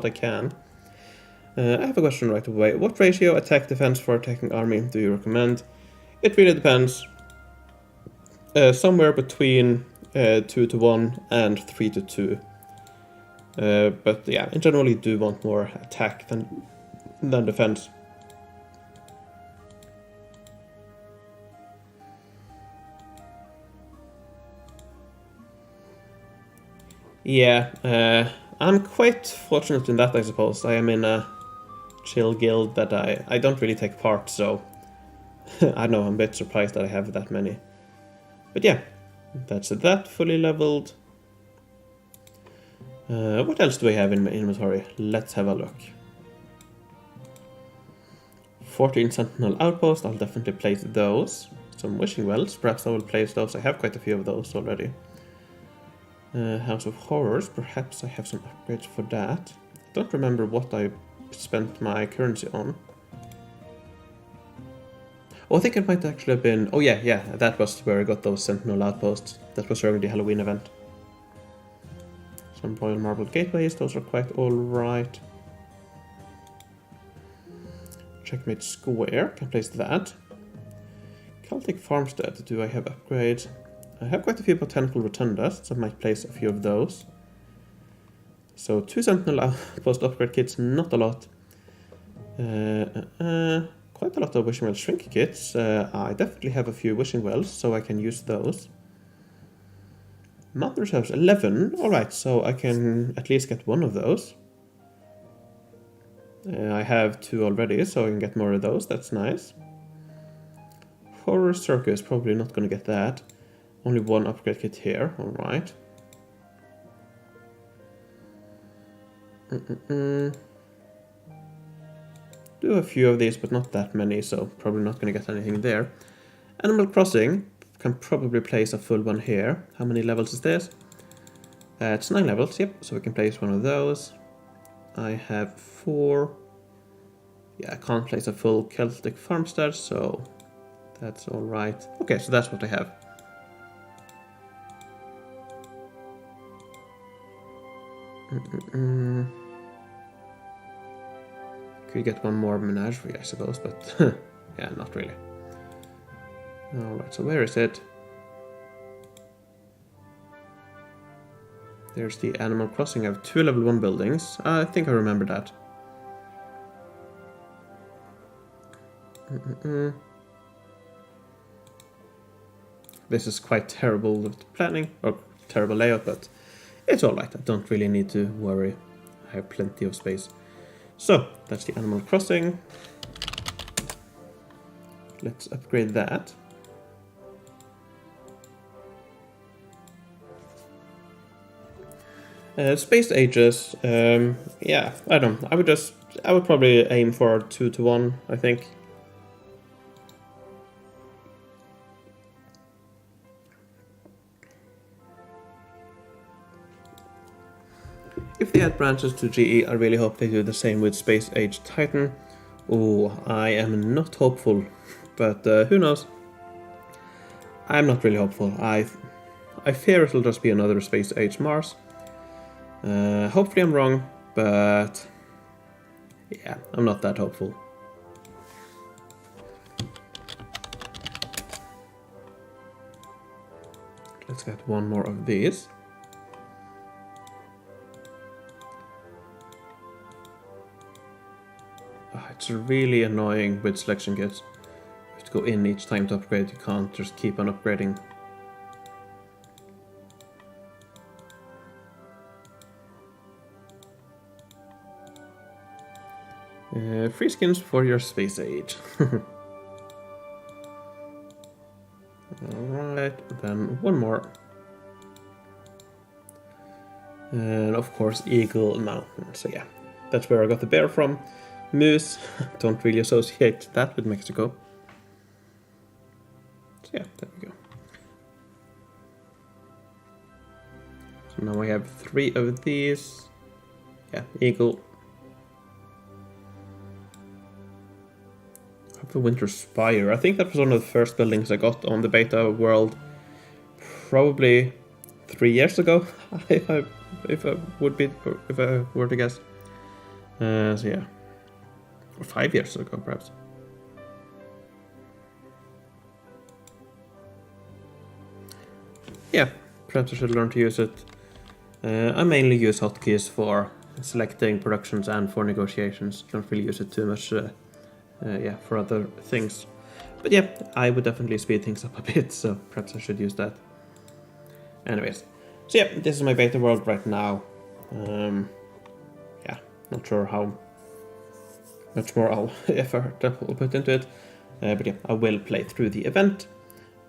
can. I have a question right away. What ratio attack defense for attacking army do you recommend? It really depends. Somewhere between 2-1 and 3-2. But yeah, in general you do want more attack than defense. Yeah, I'm quite fortunate in that, I suppose. I am in a chill guild that I don't really take part, so I know, I'm a bit surprised that I have that many. But yeah, that's that fully leveled. What else do I have in my inventory? Let's have a look. 14 Sentinel Outposts, I'll definitely place those. Some Wishing Wells, perhaps I will place those. I have quite a few of those already. House of Horrors, perhaps I have some upgrades for that. I don't remember what I spent my currency on. Oh, I think it might actually have been... Oh yeah, that was where I got those Sentinel Outposts. That was during the Halloween event. Some royal marble gateways, those are quite alright. Checkmate Square, can place that. Celtic Farmstead, do I have upgrades? I have quite a few botanical rotundas, so I might place a few of those. So 2 Sentinel Outpost upgrade kits, not a lot. Quite a lot of Wishing Well shrink kits. I definitely have a few Wishing Wells, so I can use those. Mountain Reserves 11, alright, so I can at least get one of those. I have 2 already, so I can get more of those, that's nice. Horror Circus, probably not gonna get that. Only 1 upgrade kit here, alright. Do a few of these, but not that many, so probably not gonna get anything there. Animal Crossing, can probably place a full one here. How many levels is this? It's 9 levels, yep, so we can place one of those. I have 4. Yeah, I can't place a full Celtic Farmstead, so that's alright. Okay, so that's what I have. Could get one more menagerie, I suppose, but yeah, not really. Alright, so where is it? There's the Animal Crossing. I have 2 level 1 buildings. I think I remember that. This is quite terrible with planning, or terrible layout, but it's alright. I don't really need to worry. I have plenty of space. So, that's the Animal Crossing. Let's upgrade that. Space Ages, yeah, I don't know. I would probably aim for 2 to 1, I think. If they add branches to GE, I really hope they do the same with Space Age Titan. Oh, I am not hopeful, but who knows? I'm not really hopeful. I fear it'll just be another Space Age Mars. Hopefully I'm wrong, but yeah, I'm not that hopeful. Let's get one more of these. It's really annoying with selection kits. You have to go in each time to upgrade, you can't just keep on upgrading. Free skins for your Space Age. Alright, then one more. And of course Eagle Mountain, so yeah, that's where I got the bear from. Moose, don't really associate that with Mexico. So yeah, there we go. So now I have 3 of these. Yeah, Eagle. The Winter Spire. I think that was one of the first buildings I got on the beta world, probably 3 years ago, if I were to guess. So yeah, or 5 years ago perhaps. Yeah, perhaps I should learn to use it. I mainly use hotkeys for selecting productions and for negotiations. Don't really use it too much. Yeah, for other things. But yeah, I would definitely speed things up a bit, so perhaps I should use that. Anyways, so yeah, this is my beta world right now. Yeah, not sure how much more effort I will put into it. But yeah, I will play through the event,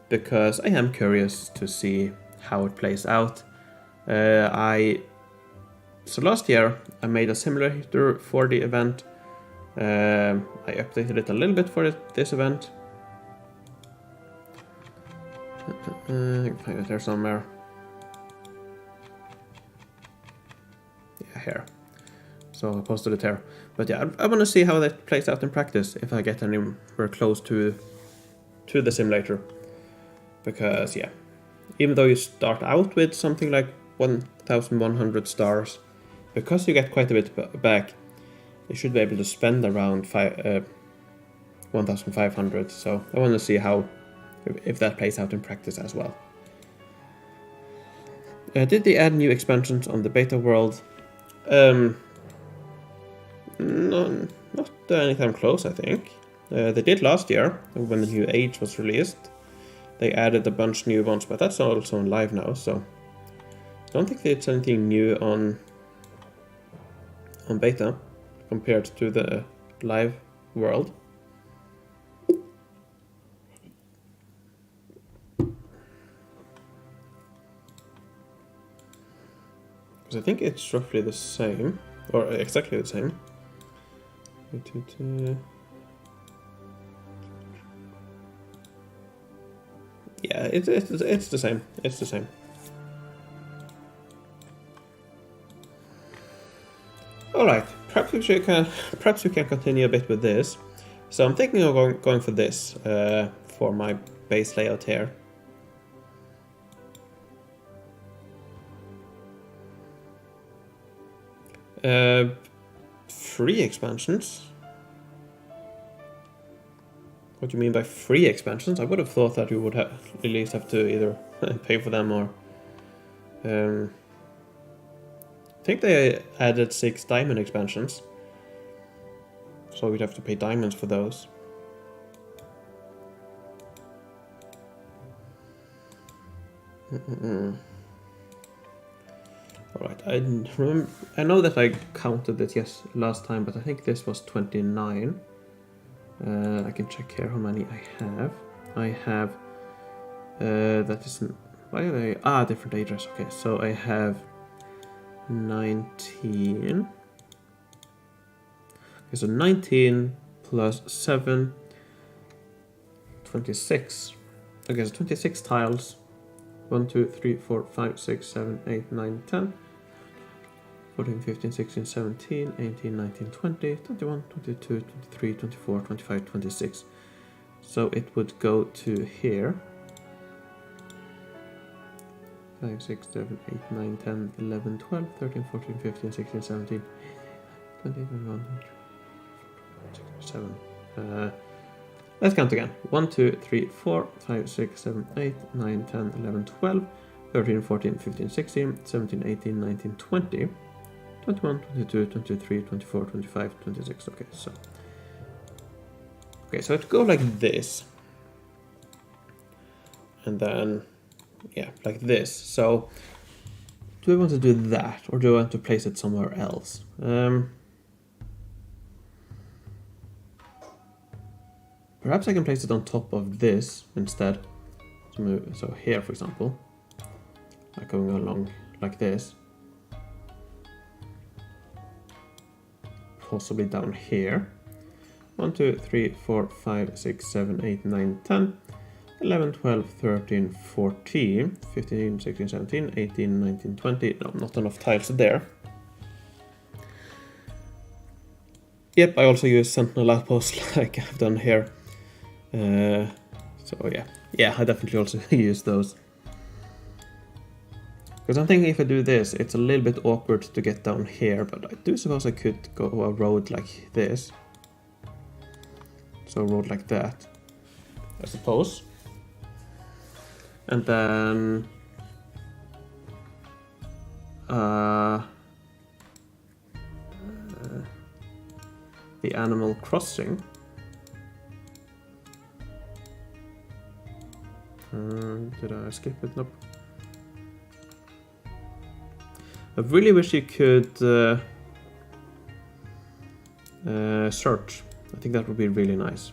because I am curious to see how it plays out. So last year, I made a simulator for the event. I updated it a little bit for this event. I can find it there somewhere. Yeah, here. So I posted it here. But yeah, I want to see how that plays out in practice, if I get anywhere close to the simulator. Because yeah, even though you start out with something like 1,100 stars. Because you get quite a bit back, you should be able to spend around 1,500. So I want to see how, if that plays out in practice as well. Did they add new expansions on the beta world? No, not anytime close, I think. They did last year, when the new Age was released. They added a bunch new ones, but that's also on live now, so I don't think it's anything new on beta compared to the live world. Because I think it's roughly the same, or exactly the same. Yeah, it's the same. It's the same. All right, perhaps we can continue a bit with this. So I'm thinking of going for this for my base layout here. Free expansions? What do you mean by free expansions? I would have thought that you would at least have to either pay for them or... I think they added 6 diamond expansions. So we'd have to pay diamonds for those. Alright, I know that I counted it last time, but I think this was 29. I can check here how many I have. I have... that isn't... Why are they... Ah, different ages. Okay, so I have 19. Okay, so 19 plus 7... 26. Okay, so 26 tiles. 1, 2, 3, 4, 5, 6, 7, 8, 9, 10. 14, 15, 16, 17, 18, 19, 20, 21, 22, 23, 24, 25, 26. So it would go to here. 5, 6, 7, 8, 9, 10, 11, 12, 13, 14, 15, 16, 17, 20, 21, 7. Let's count again. 1, 2, 3, 4, 5, 6, 7, 8, 9, 10, 11, 12, 13, 14, 15, 16, 17, 18, 19, 20. 21, 22, 23, 24, 25, 26. Okay, so it go like this. And then, yeah, like this. So, do I want to do that? Or do I want to place it somewhere else? Perhaps I can place it on top of this instead. So here, for example. Like going along like this. Possibly down here. 1, 2, 3, 4, 5, 6, 7, 8, 9, 10, 11, 12, 13, 14, 15, 16, 17, 18, 19, 20. No, not enough tiles there. Yep, I also use Sentinel Outposts like I've done here. So yeah, I definitely also use those. Because I'm thinking if I do this, it's a little bit awkward to get down here, but I do suppose I could go a road like this. So a road like that, I suppose. And then... the Animal Crossing. Did I skip it? Nope. I really wish you could search. I think that would be really nice.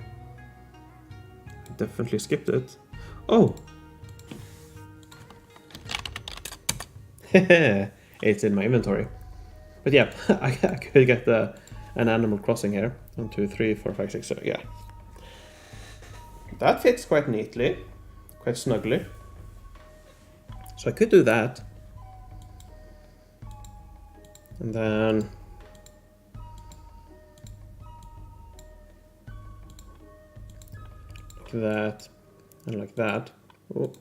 I definitely skipped it. Oh! It's in my inventory. But yeah, I could get an Animal Crossing here. 1, 2, 3, 4, 5, 6, 7, yeah. That fits quite neatly, quite snugly. So I could do that. And then like that and like that. Oh.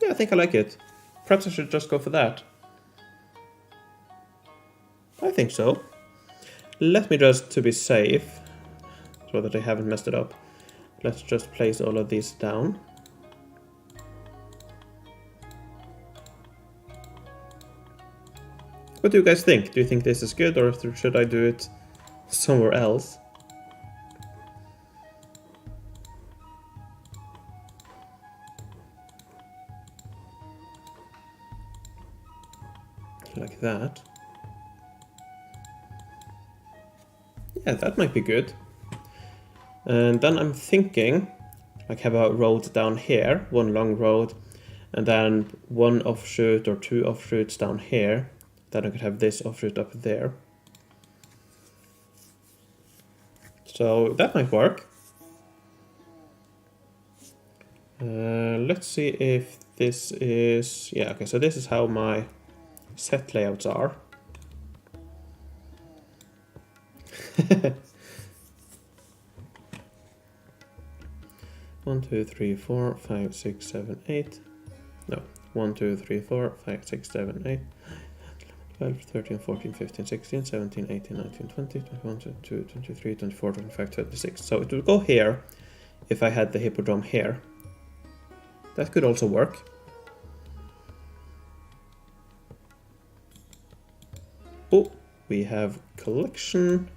Yeah, I think I like it. Perhaps I should just go for that. I think so. Let me just, to be safe, so that I haven't messed it up, let's just place all of these down. What do you guys think? Do you think this is good, or should I do it somewhere else? Like that. Yeah, that might be good. And then I'm thinking, like, have a road down here, one long road, and then one offshoot or two offshoots down here. Then I could have this offshoot up there. So that might work. Let's see if this is... Yeah, okay, so this is how my set layouts are. 1, 2, 3, 4, 5, 6, 7, 8. No, 1, 2, 3, 4, 5, 6, 7, 8. 12, 13, 14, 15, 16, 17, 18, 19, 20, 21, 22, 23, 24, 25, 26. So it would go here if I had the hippodrome here. That could also work. Oh, we have collection.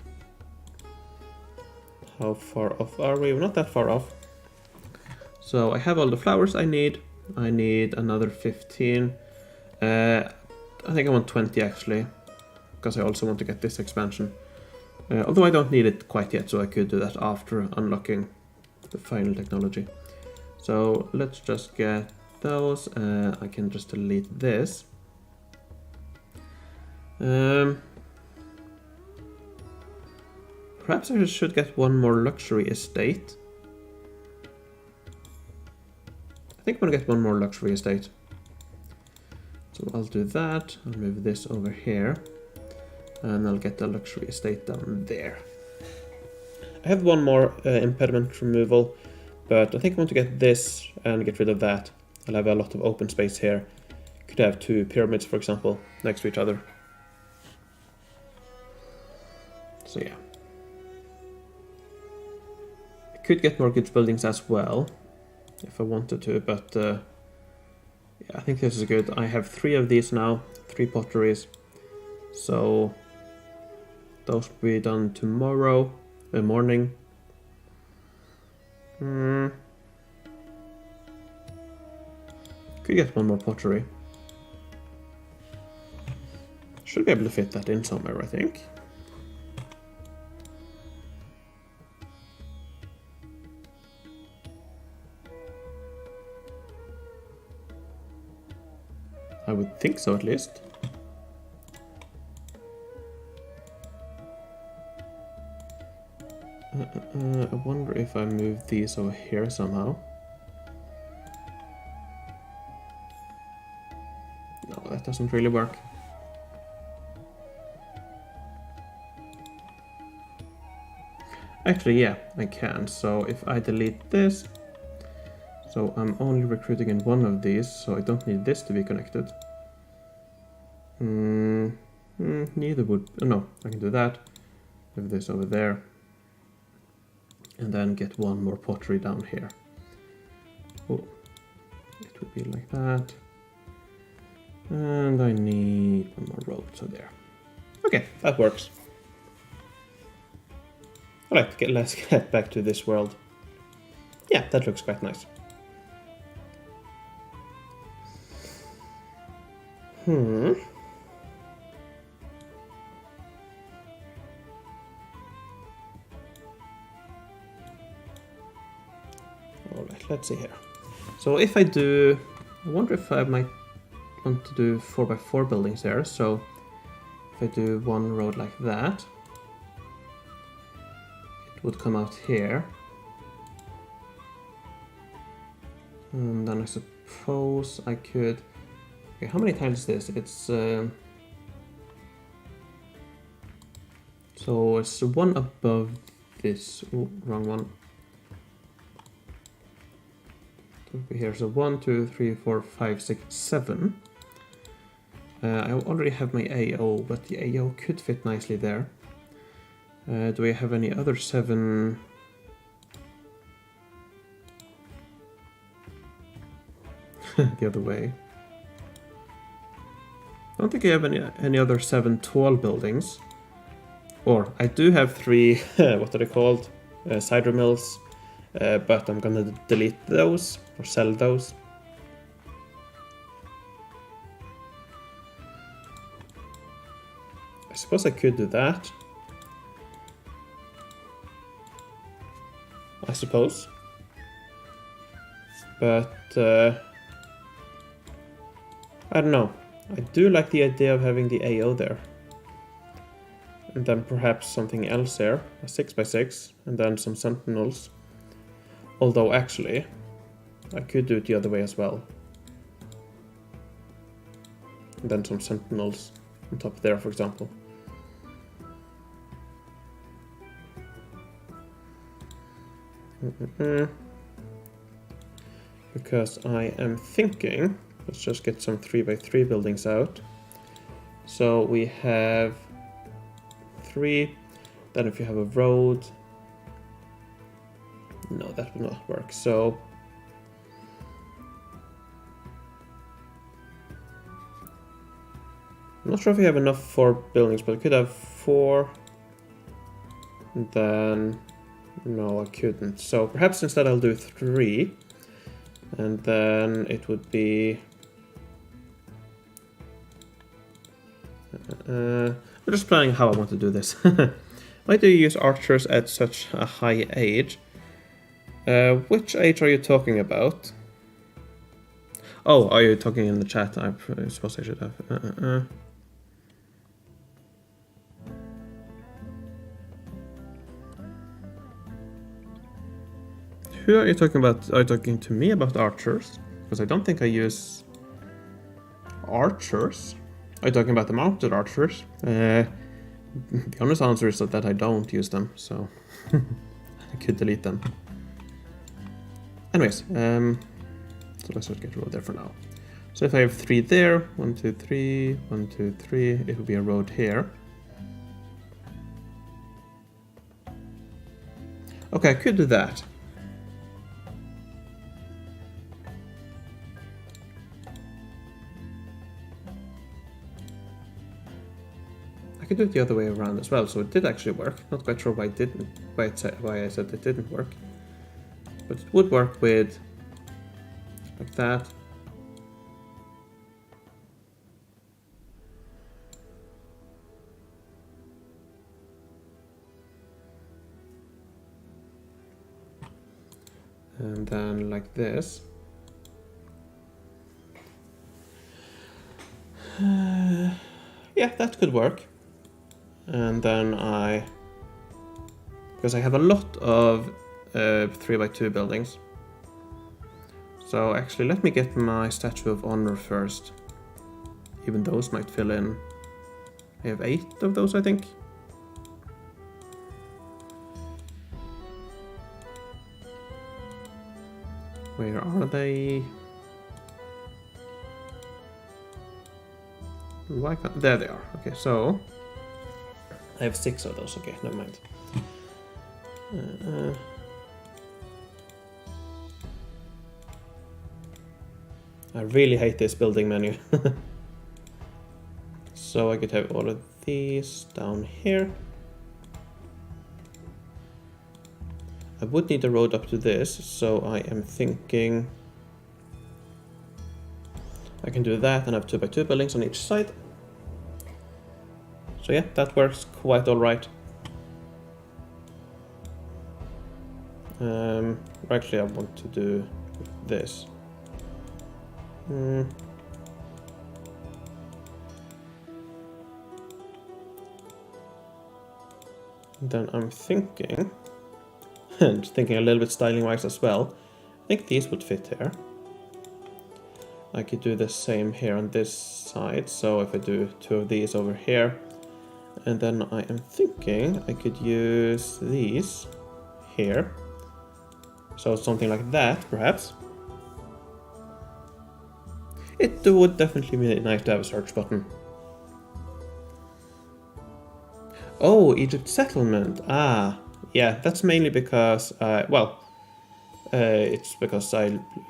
How far off are we? We're not that far off. So I have all the flowers I need. I need another 15. I think I want 20 actually, because I also want to get this expansion. Although I don't need it quite yet, so I could do that after unlocking the final technology. So let's just get those. I can just delete this. Perhaps I should get one more luxury estate. I think I'm gonna get one more luxury estate. So I'll do that. I'll move this over here. And I'll get the luxury estate down there. I have one more impediment removal, but I think I want to get this and get rid of that. I'll have a lot of open space here. Could have two pyramids, for example, next to each other. So yeah. I could get more good buildings as well, if I wanted to, but yeah, I think this is good. I have 3 of these now, 3 potteries. So those will be done tomorrow morning. Could get one more pottery. Should be able to fit that in somewhere, I think. I would think so, at least. I wonder if I move these over here somehow. No, that doesn't really work. Actually, yeah, I can. So if I delete this, so I'm only recruiting in one of these, so I don't need this to be connected. Neither would... Oh, no, I can do that. Move this over there. And then get one more pottery down here. Oh, it would be like that. And I need one more road, so there. Okay, that works. Alright, let's get back to this world. Yeah, that looks quite nice. Alright, let's see here. So if I do... I wonder if I might want to do 4x4 buildings there. So if I do one road like that, it would come out here. And then I suppose I could... Okay, how many tiles is this? It's... So it's one above this. Oh, wrong one. Here, so 1, 2, 3, 4, 5, 6, 7. I already have my AO, but the AO could fit nicely there. Do we have any other 7? The other way. I don't think I have any other 7 tall buildings. Or I do have 3, what are they called? Cider mills. But I'm gonna delete those or sell those. I suppose I could do that. I suppose. But I don't know. I do like the idea of having the AO there. And then perhaps something else there, a 6x6, and then some sentinels. Although actually, I could do it the other way as well. And then some sentinels on top there, for example. Because I am thinking, let's just get some 3x3 buildings out. So we have 3, then if you have a road, no, that would not work. So I'm not sure if we have enough for buildings, but I could have 4. And then no, I couldn't. So perhaps instead I'll do 3. And then it would be I'm just planning how I want to do this. Why do you use archers at such a high age? Which age are you talking about? Oh, are you talking in the chat? I suppose I should have. Who are you talking about? Are you talking to me about archers? Because I don't think I use archers. Are you talking about the mounted archers? The honest answer is that I don't use them, so I could delete them. Anyways, so let's just get a road there for now. So if I have 3 there, 1, 2, 3, 1, 2, 3, it will be a road here. Okay, I could do that. I could do it the other way around as well, so it did actually work. Not quite sure why it didn't, why I said it didn't work. But it would work with like that. And then like this. Yeah, that could work. And then because I have a lot of 3x2 buildings. So actually let me get my Statue of Honor first. Even those might fill in. I have 8 of those, I think. Where are they? Why can't... There they are. Okay, so I have 6 of those. Okay, never mind. I really hate this building menu. So I could have all of these down here. I would need a road up to this, so I am thinking I can do that and have 2x2 buildings on each side. So yeah, that works quite alright. Actually, I want to do this. Then I'm thinking, and thinking a little bit styling wise as well, I think these would fit here. I could do the same here on this side, so if I do 2 of these over here, and then I am thinking I could use these here. So something like that, perhaps. it would definitely be nice to have a search button. Oh, Egypt settlement. Ah, yeah, that's mainly because, it's because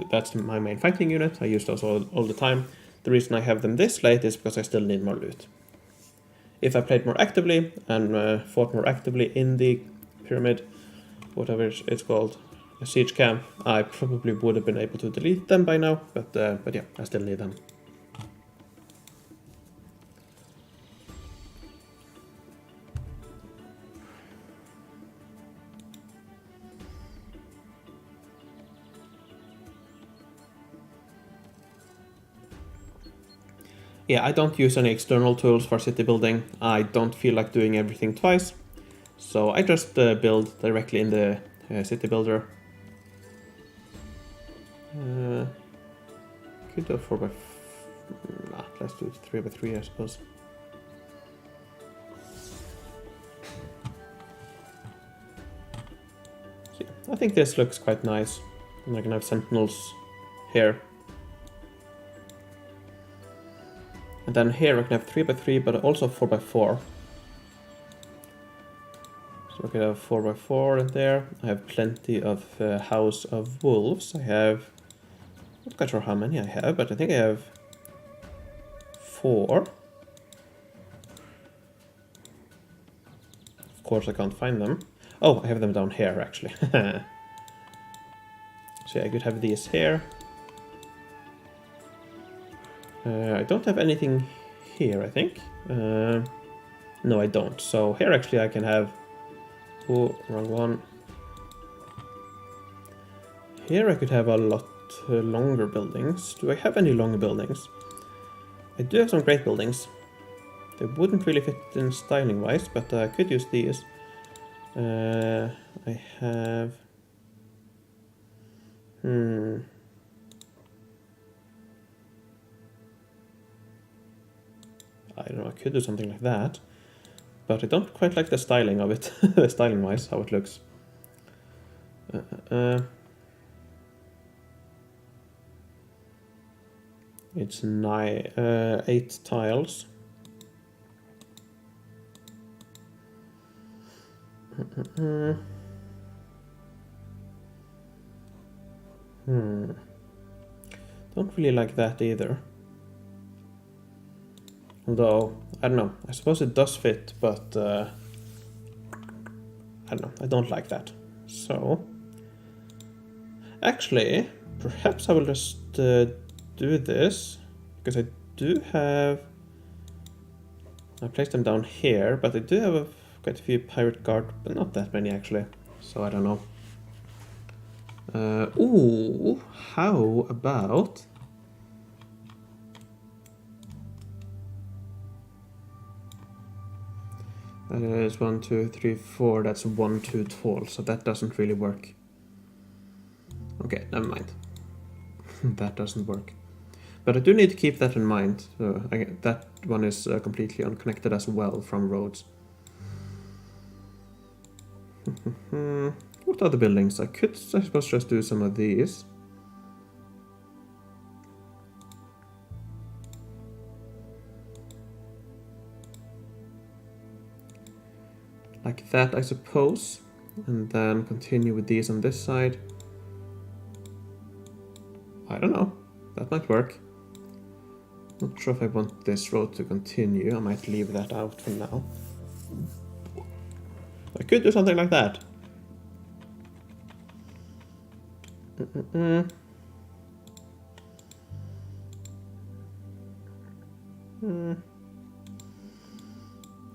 that's my main fighting unit. I use those all the time. The reason I have them this late is because I still need more loot. If I played more actively and fought more actively in the pyramid, whatever it's called, a siege camp, I probably would have been able to delete them by now, but yeah, I still need them. Yeah, I don't use any external tools for city building. I don't feel like doing everything twice, so I just build directly in the city builder. Could do 4x. Nah, let's do 3x3, I suppose. So, yeah, I think this looks quite nice. And I can have sentinels here. And then here I can have 3x3, but also 4x4. So I could have 4x4 in there. I have plenty of House of Wolves. I have... I'm not quite sure how many I have, but I think I have 4. Of course I can't find them. Oh, I have them down here, actually. So yeah, I could have these here. I don't have anything here, I think. No, I don't. So here actually I can have... Oh, wrong one. Here I could have a lot longer buildings. Do I have any longer buildings? I do have some great buildings. They wouldn't really fit in styling wise, but I could use these. I have... I don't know, I could do something like that. But I don't quite like the styling of it, styling wise, how it looks. It's 8 tiles. Don't really like that either. Although, I don't know, I suppose it does fit, but I don't know, I don't like that. So, actually, perhaps I will just do this, because I do have... I placed them down here, but I do have quite a few pirate guard, but not that many actually, so I don't know. Ooh, how about... That is 1, 2, 3, 4, that's 1 too tall, so that doesn't really work. Okay, never mind. That doesn't work. But I do need to keep that in mind. So that one is completely unconnected as well from roads. What other buildings? I could, I suppose, just do some of these. Like that, I suppose. And then continue with these on this side. I don't know. That might work. Not sure if I want this road to continue. I might leave that out for now. I could do something like that.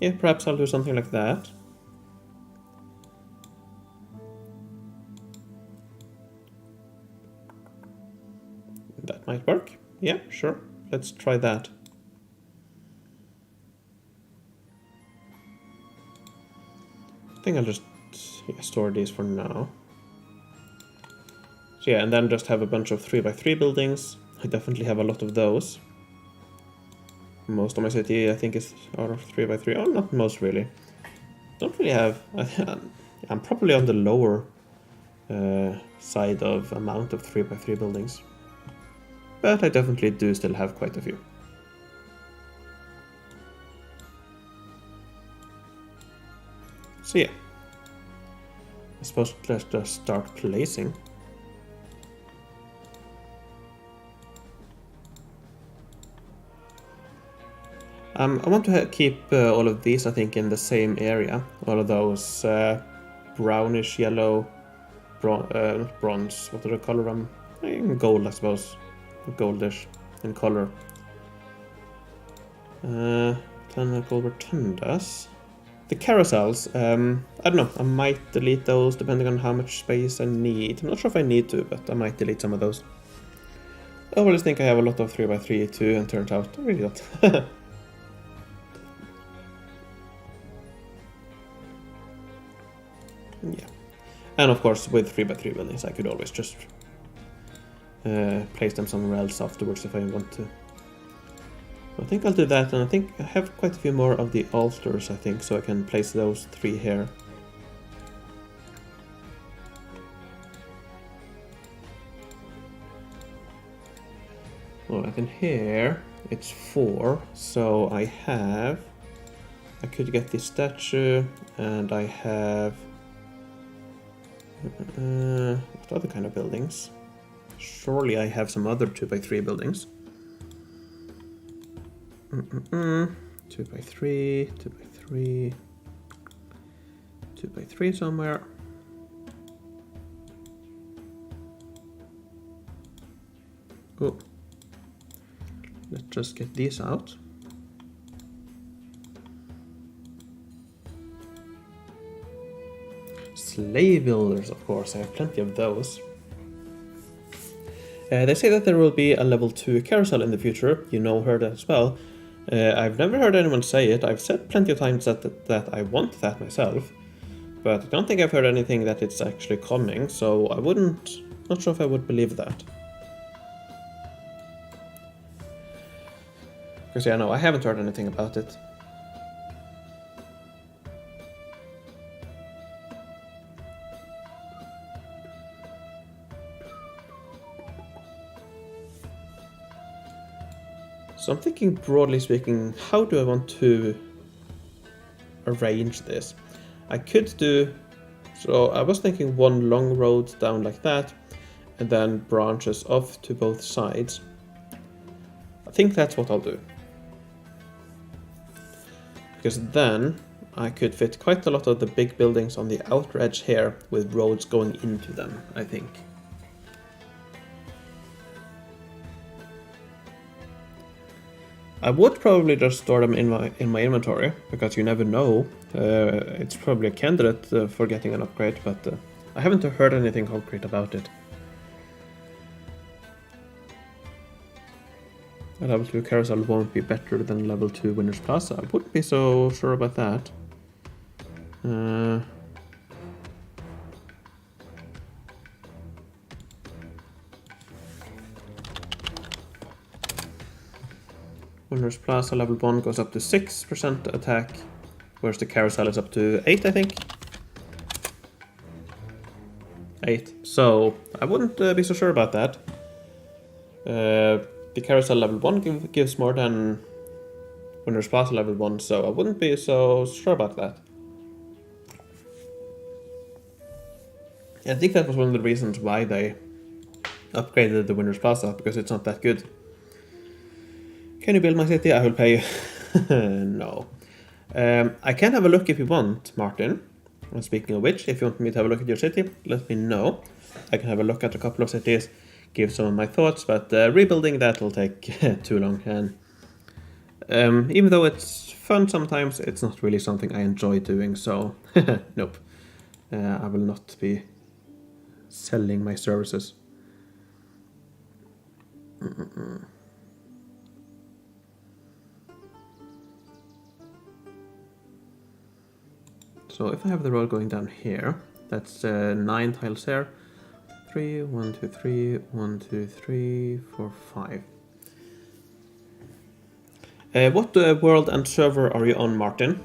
Yeah, perhaps I'll do something like that. That might work. Yeah, sure. Let's try that. I think I'll just store these for now. So yeah, and then just have a bunch of 3x3 buildings. I definitely have a lot of those. Most of my city, I think, is out of 3x3. Oh, not most really. Don't really have... I'm probably on the lower side of amount of 3x3 buildings. but I definitely do still have quite a few. So yeah, I suppose let's just start placing. I want to keep all of these, I think, in the same area. All of those brownish yellow, not bronze, what do they color them? Gold, I suppose. Goldish in color. 10 gold rotundas. The carousels, I don't know, I might delete those depending on how much space I need. I'm not sure if I need to, but I might delete some of those. I always think I have a lot of 3x3 too, and turns out I really don't. Yeah. And of course, with 3x3 buildings, I could always just place them somewhere else afterwards if I want to. I think I'll do that, and I think I have quite a few more of the altars, I think, so I can place those 3 here. Alright, in here it's 4, so I could get this statue, and I have what other kind of buildings? Surely I have some other 2x3 buildings. 2x3, 2x3, 2x3 somewhere. Oh, let's just get these out. Sleigh builders, of course, I have plenty of those. They say that there will be a level 2 carousel in the future. You know, heard that as well. I've never heard anyone say it. I've said plenty of times that I want that myself, but I don't think I've heard anything that it's actually coming, so I wouldn't... not sure if I would believe that. Because yeah, no, I haven't heard anything about it. So I'm thinking, broadly speaking, how do I want to arrange this? I could do... so I was thinking one long road down like that, and then branches off to both sides. I think that's what I'll do. Because then I could fit quite a lot of the big buildings on the outer edge here with roads going into them, I think. I would probably just store them in my inventory, because you never know. It's probably a candidate for getting an upgrade, but I haven't heard anything concrete about it. A level 2 carousel won't be better than level 2 Winners Plaza. I wouldn't be so sure about that. Winners Plaza level 1 goes up to 6% attack, whereas the carousel is up to 8, I think. 8. So I wouldn't be so sure about that. The carousel level 1 gives more than Winners Plaza level 1, so I wouldn't be so sure about that. I think that was one of the reasons why they upgraded the Winners Plaza, because it's not that good. Can you build my city? I will pay you. No. I can have a look if you want, Martin. And speaking of which, if you want me to have a look at your city, let me know. I can have a look at a couple of cities, give some of my thoughts, but rebuilding that will take too long. And even though it's fun sometimes, it's not really something I enjoy doing, so nope. I will not be selling my services. So if I have the road going down here, that's 9 tiles here. 3, 1, 2, 3, 1, 2, 3, 4, 5. What world and server are you on, Martin?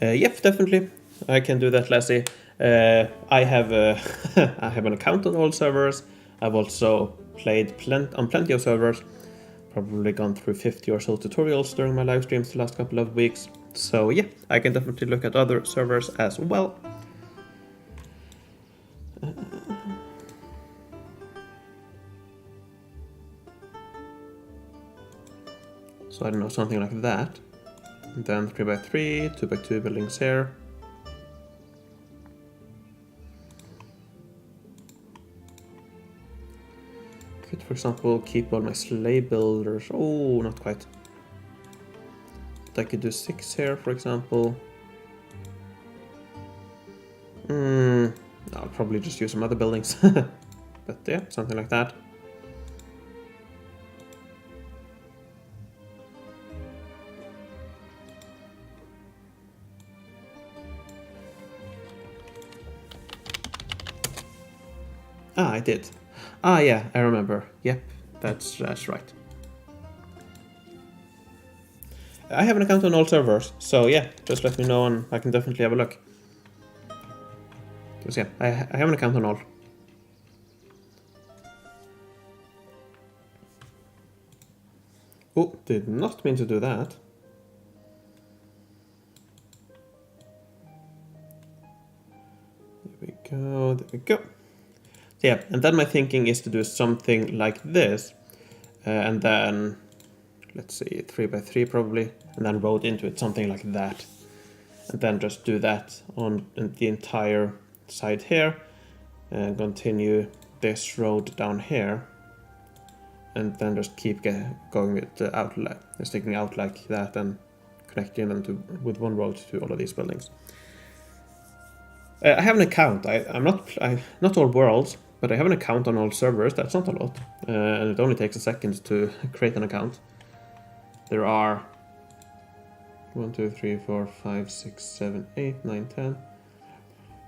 Yep, definitely. I can do that, Lassie. I have I have an account on all servers. I've also played on plenty of servers. Probably gone through 50 or so tutorials during my live streams the last couple of weeks. So yeah, I can definitely look at other servers as well. So I don't know, something like that. And then 3x3, 2x2 buildings here. Could, for example, keep all my sleigh builders. Oh, not quite. But I could do 6 here, for example. I'll probably just use some other buildings. But yeah, something like that. Ah, I did. Ah, yeah, I remember. Yep, that's right. I have an account on all servers, so yeah, just let me know and I can definitely have a look. Because yeah, I have an account on all. Oh, did not mean to do that. There we go, there we go. Yeah, and then my thinking is to do something like this, and then, let's see, 3x3 probably, and then road into it, something like that. And then just do that on the entire side here, and continue this road down here, and then just keep going with the outlet, sticking out like that, and connecting them with one road to all of these buildings. I have an account. I'm not all worlds, but I have an account on all servers. That's not a lot, and it only takes a second to create an account. There are 1, 2, 3, 4, 5, 6, 7, 8, 9, 10,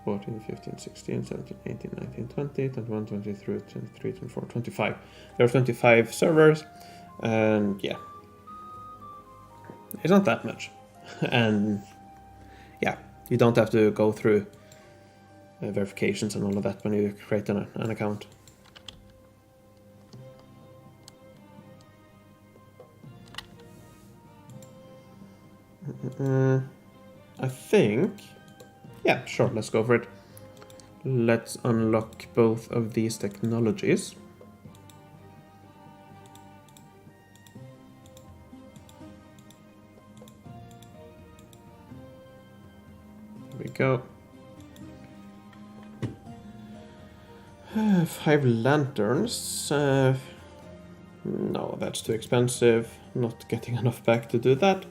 14, 15, 16, 17, 18, 19, 20, 21, 23, 23, 24, 25. There are 25 servers, and yeah, it's not that much. And yeah, you don't have to go through verifications and all of that when you create an account. I think, yeah, sure, let's go for it. Let's unlock both of these technologies. There we go. 5 lanterns. No, that's too expensive. Not getting enough back to do that.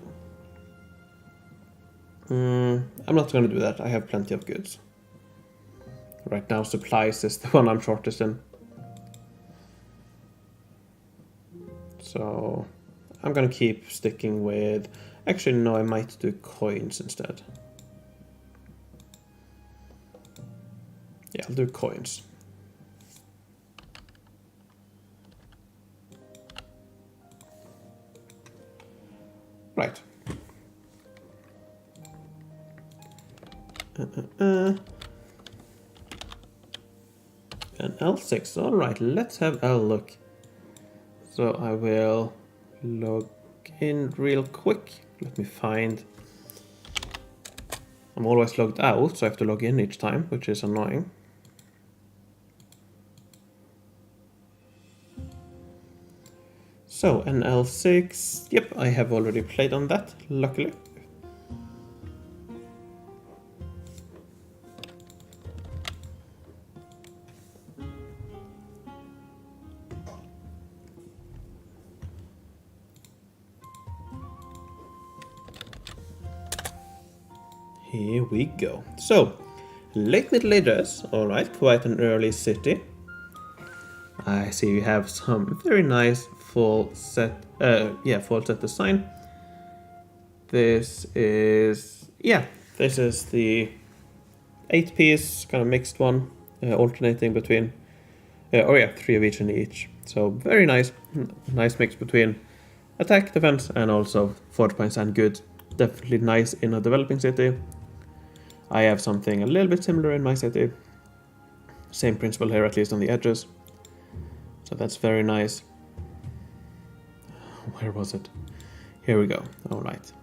I'm not going to do that. I have plenty of goods. Right now, supplies is the one I'm shortest in. So I'm going to keep sticking with... Actually, no, I might do coins instead. Yeah, I'll do coins. Right. An L6. All right, let's have a look. So I will log in real quick. Let me find. I'm always logged out, so I have to log in each time, which is annoying. So an L6. Yep, I have already played on that, luckily. Here we go. So, Lake Middle Ages, alright, quite an early city. I see we have some very nice full set design. This is the 8-piece kind of mixed one, alternating between, 3 of each in each. So very nice mix between attack, defense, and also forge points and goods. definitely nice in a developing city. I have something a little bit similar in my city. Same principle here, at least on the edges. So that's very nice. Where was it? Here we go. All right.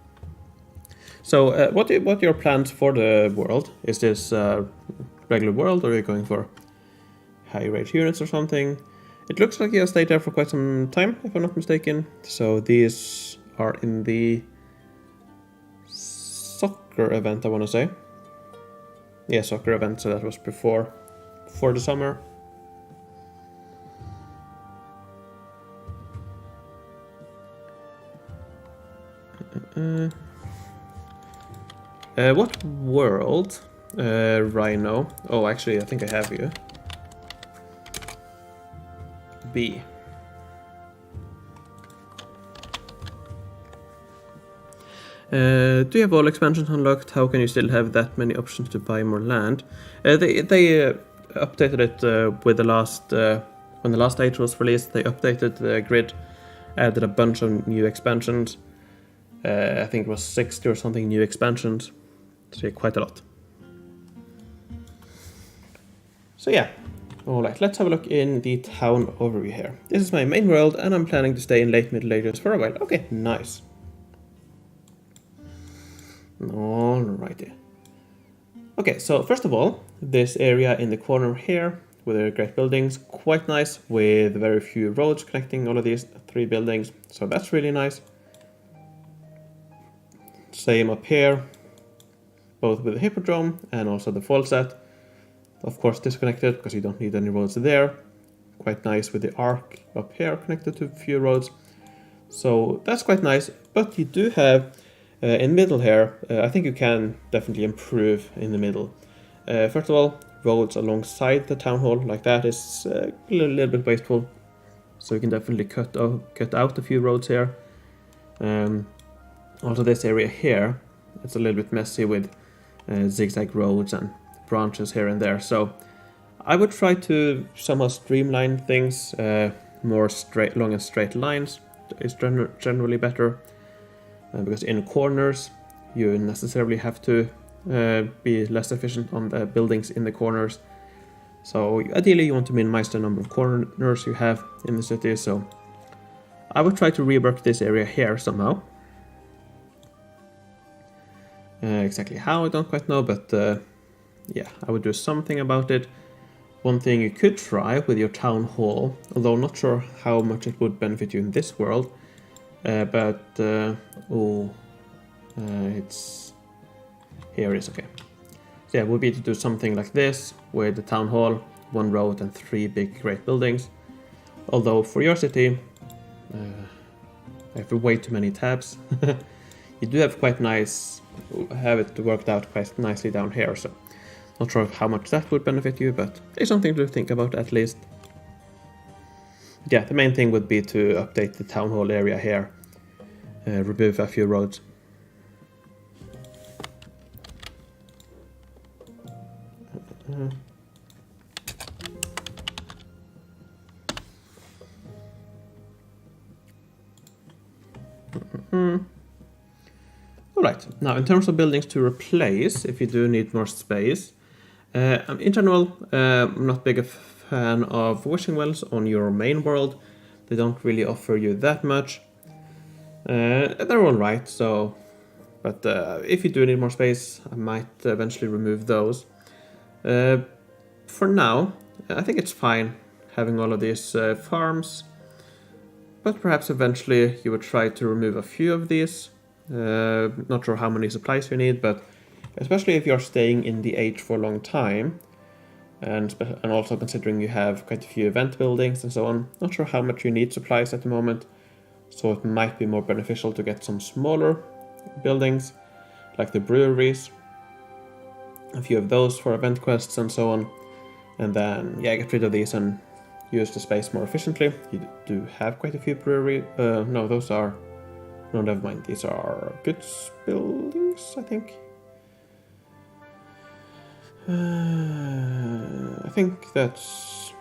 So what are your plans for the world? Is this regular world, or are you going for high rate units or something? It looks like you have stayed there for quite some time, if I'm not mistaken. So these are in the soccer event, I want to say. Yeah, soccer event, so that was before the summer. What world? Rhino. Oh, actually, I think I have you. B. Do you have all expansions unlocked? How can you still have that many options to buy more land? They updated it with the last when the last stage was released. They updated the grid, added a bunch of new expansions. I think it was 60 or something new expansions. So yeah, quite a lot. So yeah, alright, let's have a look in the town overview here. This is my main world, and I'm planning to stay in late Middle Ages for a while. Okay, nice. Alrighty. Okay, so first of all, this area in the corner here with the great buildings, quite nice, with very few roads connecting all of these 3 buildings. So that's really nice. Same up here, both with the Hippodrome and also the Fallset. Of course disconnected, because you don't need any roads there. Quite nice with the Arc up here connected to a few roads. So that's quite nice, but you do have, in the middle here, I think you can definitely improve in the middle. First of all, roads alongside the town hall, like that, is a little bit wasteful. So you can definitely cut out a few roads here. Also this area here, it's a little bit messy with zigzag roads and branches here and there. So I would try to somehow streamline things. More long and straight lines is generally better. Because in corners, you necessarily have to be less efficient on the buildings in the corners. So ideally you want to minimize the number of corners you have in the city. So I would try to rework this area here somehow. Exactly how, I don't quite know, but yeah, I would do something about it. One thing you could try with your town hall, although I'm not sure how much it would benefit you in this world, it's here it is. Okay, so yeah, it would be to do something like this with the town hall, 1 road and 3 big great buildings. Although for your city, I have way too many tabs. You do have quite nice, have it worked out quite nicely down here, so not sure how much that would benefit you, but it's something to think about at least. Yeah, the main thing would be to update the town hall area here, remove a few roads. Alright, now in terms of buildings to replace, if you do need more space, in general, I'm not big a fan of wishing wells on your main world. They don't really offer you that much. They're alright, so, but if you do need more space, I might eventually remove those. For now, I think it's fine having all of these farms, but perhaps eventually you would try to remove a few of these. Not sure how many supplies you need, but especially if you're staying in the age for a long time, and also considering you have quite a few event buildings and so on, not sure how much you need supplies at the moment, so it might be more beneficial to get some smaller buildings, like the breweries, a few of those for event quests and so on, and then yeah, get rid of these and use the space more efficiently. You do have quite a few brewery, no, those are, no, never mind, these are goods buildings, I think. I think that's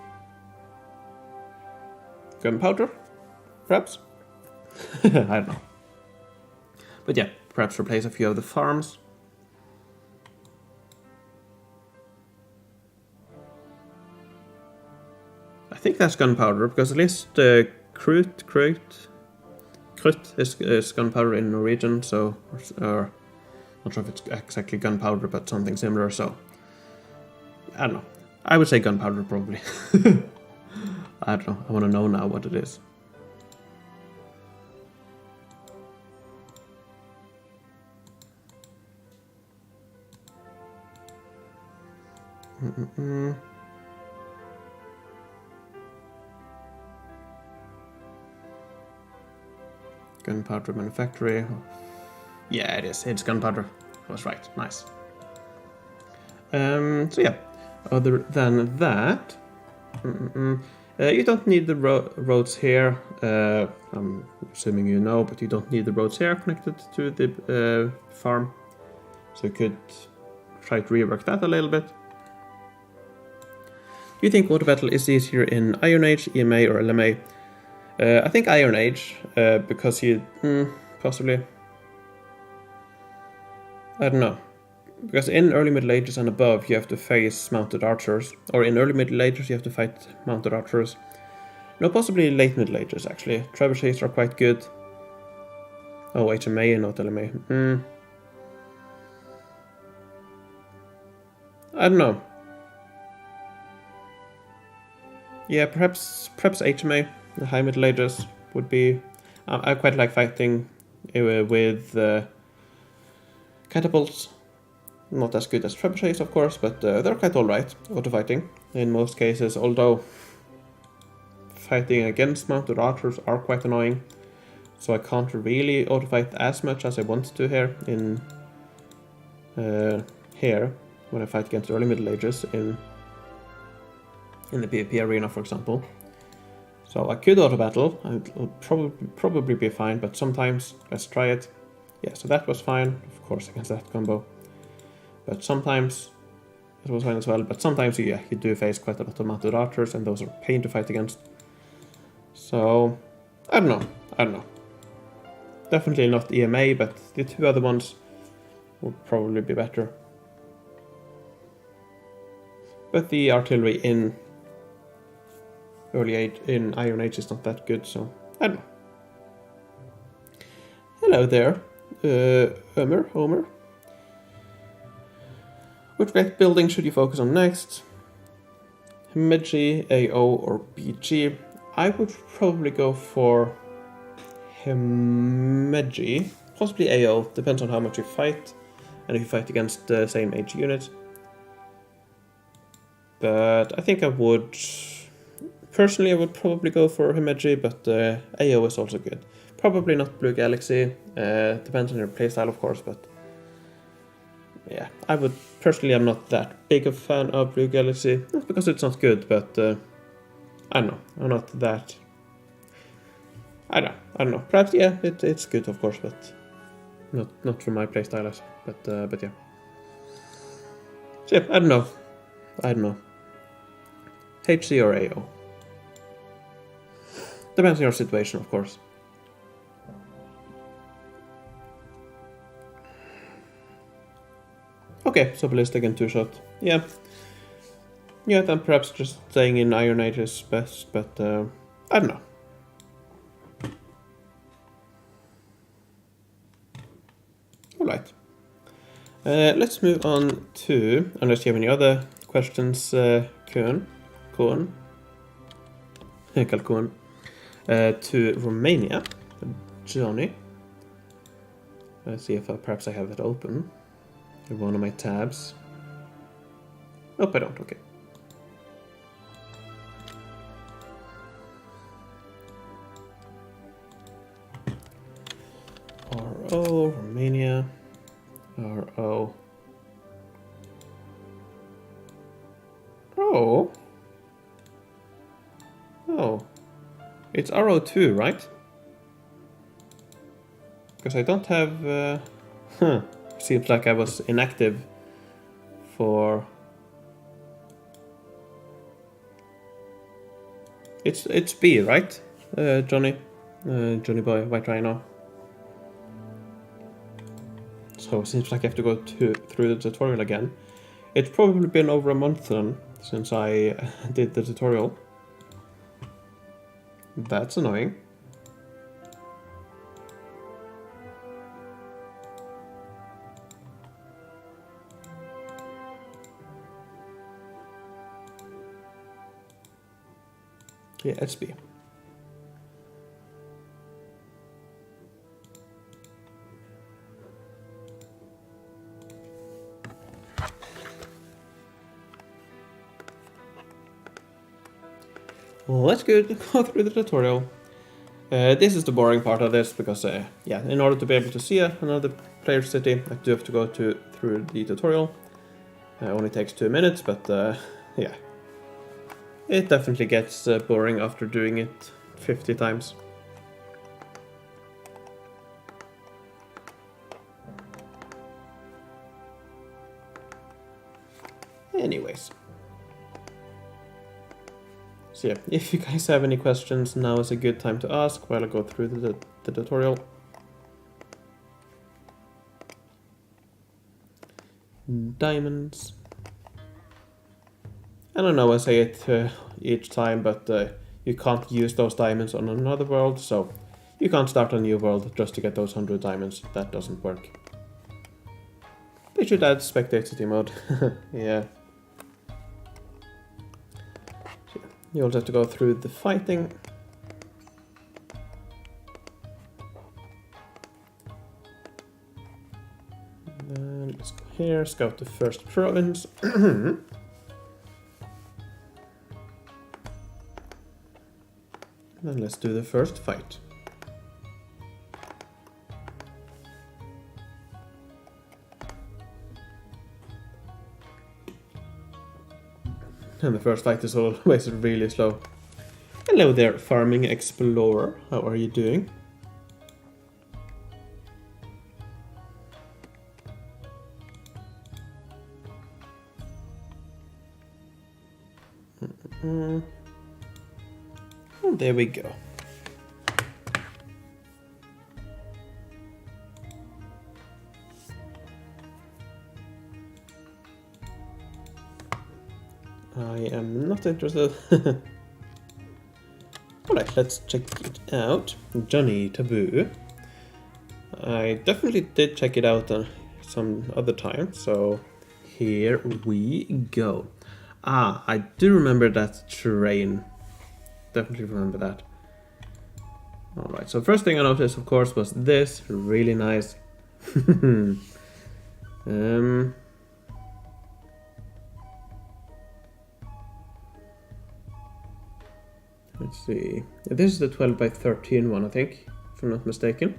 gunpowder, perhaps? I don't know. But yeah, perhaps replace a few of the farms. I think that's gunpowder, because at least Krut is gunpowder in Norwegian, so, or not sure if it's exactly gunpowder, but something similar, so I don't know. I would say gunpowder, probably. I don't know, I want to know now what it is. Gunpowder manufactory. Yeah, it is. It's gunpowder. I was right. Nice. So yeah, other than that, you don't need the roads here. I'm assuming you know, but you don't need the roads here connected to the farm. So you could try to rework that a little bit. Do you think Water Battle is easier in Iron Age, EMA, or LMA? I think Iron Age, because you... possibly. I don't know. Because in early Middle Ages and above, you have to face mounted archers. Or in early Middle Ages, you have to fight mounted archers. No, possibly late Middle Ages, actually. Trebuchets are quite good. Oh, HMA and not LMA. I don't know. Yeah, perhaps HMA, the High Middle Ages, would be... I quite like fighting with catapults. Not as good as trebuchets, of course, but they're quite alright, auto-fighting, in most cases, although fighting against mounted archers are quite annoying, so I can't really auto-fight as much as I want to here, here, when I fight against early Middle Ages, in the PvP arena, for example. So I could auto-battle, I'll probably be fine, but sometimes, let's try it. Yeah, so that was fine, of course, against that combo. But sometimes it was fine as well, but sometimes you do face quite a lot of mounted archers, and those are a pain to fight against. So, I don't know. Definitely not EMA, but the two other ones would probably be better. But the artillery in in Iron Age is not that good, so I don't know. Hello there, Homer. Which building should you focus on next? Himeji, AO, or BG? I would probably go for Himeji, possibly AO, depends on how much you fight, and if you fight against the same age unit. But I think I would... Personally, I would probably go for Himeji, but AO is also good. Probably not Blue Galaxy, depends on your playstyle, of course, but... Yeah, I would... Personally, I'm not that big a fan of Blue Galaxy, not because it's not good, but... I don't know, I'm not that... I don't know. Perhaps, yeah, it's good, of course, but... Not for my playstyle, but yeah. So yeah, I don't know. HC or AO? Depends on your situation, of course. Okay, so ballistic and two-shot. Yeah. Yeah, then perhaps just staying in Iron Age is best, but I don't know. Alright. Let's move on to, unless you have any other questions, Kalkun, to Romania, Johnny. Let's see if perhaps I have it open in one of my tabs. Nope, I don't, okay. RO, Romania, RO. Oh. Oh. It's RO2, right? Because I don't have... Seems like I was inactive for... It's B, right? Johnny? Johnny boy, White Rhino. so it seems like I have to go through the tutorial again. It's probably been over a month then since I did the tutorial. That's annoying. Yeah, SB. Well, let's go through the tutorial. This is the boring part of this because, yeah, in order to be able to see another player's city, I do have to go through the tutorial. It only takes 2 minutes, but yeah. It definitely gets boring after doing it 50 times. Anyways. So yeah, if you guys have any questions, now is a good time to ask while I go through the tutorial. Diamonds. I don't know, I say it each time, but you can't use those diamonds on another world, so you can't start a new world just to get those 100 diamonds. That doesn't work. They should add spectate city mode. Yeah. So you also have to go through the fighting. And let's go here, scout the first province. And let's do the first fight. And the first fight is always really slow. Hello there, Farming Explorer. How are you doing? And there we go. I am not interested. Alright, let's check it out. Johnny Taboo. I definitely did check it out some other time, so here we go. Ah, I do remember that terrain. Definitely remember that. Alright, so first thing I noticed, of course, was this. Really nice. Let's see. This is the 12 by 13 one, I think, if I'm not mistaken.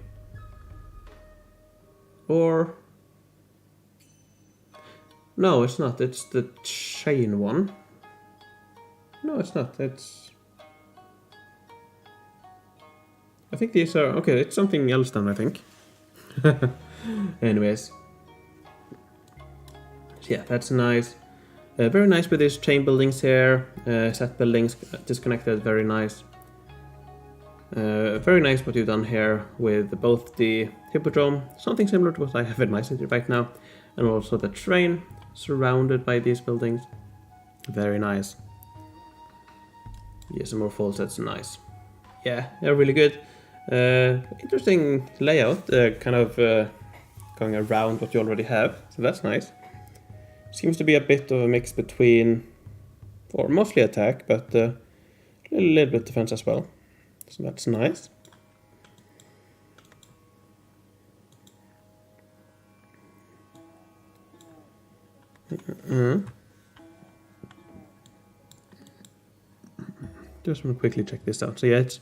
Or... no, it's not. It's the chain one. No, it's not. It's... I think these are... okay, it's something else then, I think. Anyways. So yeah, that's nice. Very nice with these chain buildings here. Set buildings disconnected, very nice. Very nice what you've done here with both the Hippodrome, something similar to what I have in my city right now, and also the train surrounded by these buildings. Very nice. Yeah, some more full sets, nice. Yeah, they're really good. Interesting layout, kind of going around what you already have, so that's nice. Seems to be a bit of a mix between, or mostly attack, but a little bit defense as well. So that's nice. Just want to quickly check this out. So yeah, it's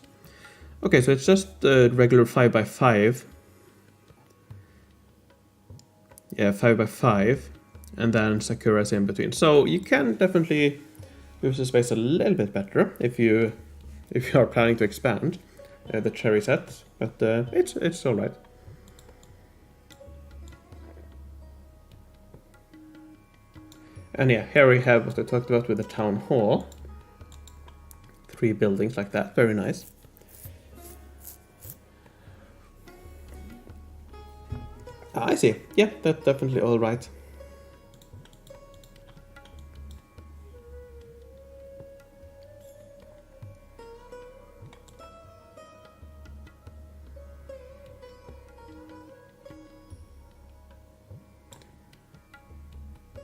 okay. So it's just the regular 5x5. Yeah, 5x5, and then Sakura's in between. So you can definitely use the space a little bit better if you are planning to expand the cherry set, but it's all right. And yeah, here we have what I talked about with the town hall. 3 buildings like that, very nice. I I see. Yeah, that's definitely all right.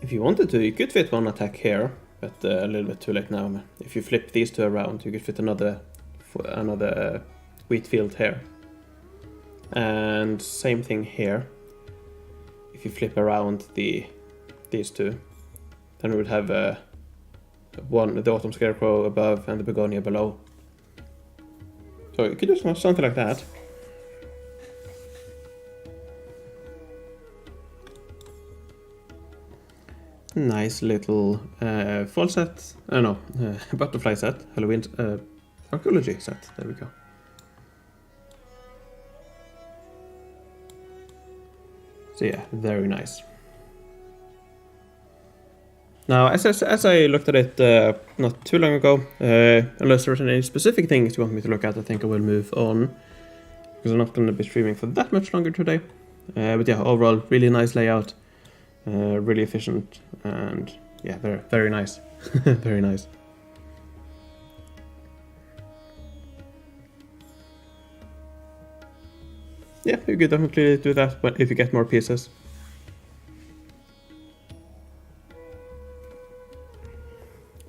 If you wanted to, you could fit one attack here, but a little bit too late now. If you flip these two around, you could fit another wheat field here. And same thing here. If you flip around these two, then we would have the Autumn Scarecrow above and the Begonia below. So you could do something like that. Nice little fall set. No, butterfly set. Halloween archaeology set. There we go. So yeah, very nice. Now, as I looked at it not too long ago, unless there's any specific things you want me to look at, I think I will move on, because I'm not going to be streaming for that much longer today. But yeah, overall, really nice layout, really efficient, and yeah, very, very nice. Very nice. Yeah, you could definitely do that if you get more pieces.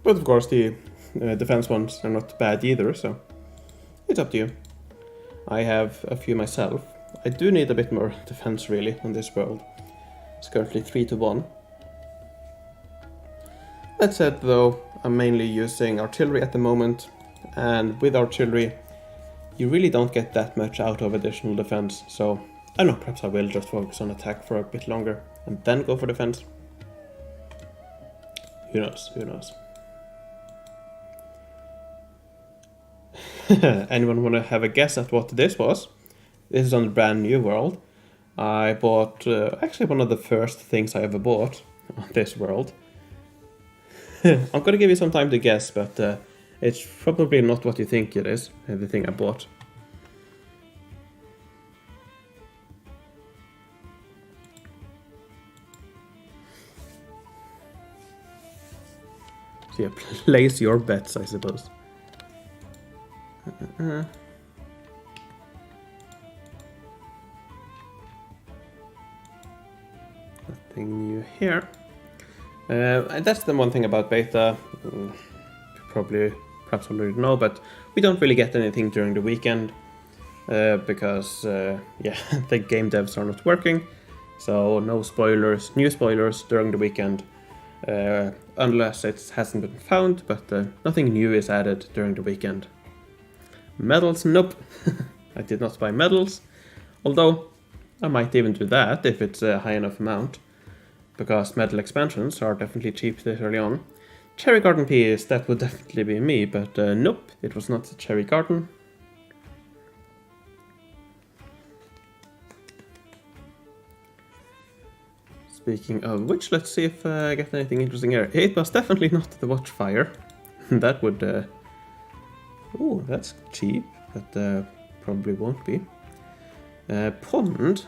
But of course, the defense ones are not bad either, so it's up to you. I have a few myself. I do need a bit more defense, really, on this world. It's currently 3-1. That said, though, I'm mainly using artillery at the moment, and with artillery, you really don't get that much out of additional defense, so I don't know, perhaps I will just focus on attack for a bit longer, and then go for defense. Who knows, who knows. Anyone want to have a guess at what this was? This is on the brand new world. I bought, actually one of the first things I ever bought on this world. I'm gonna give you some time to guess, but it's probably not what you think it is, the thing I bought. So yeah, place your bets, I suppose. Nothing new here. And that's the one thing about beta. You perhaps already know, but we don't really get anything during the weekend because yeah, the game devs are not working. So no spoilers, new spoilers during the weekend, unless it hasn't been found. But nothing new is added during the weekend. Medals, nope. I did not buy medals, although I might even do that if it's a high enough amount, because medal expansions are definitely cheap this early on. Cherry Garden piece, that would definitely be me, but nope, it was not the Cherry Garden. Speaking of which, let's see if I get anything interesting here. It was definitely not the Watchfire. That would... oh, that's cheap, but probably won't be. Pond?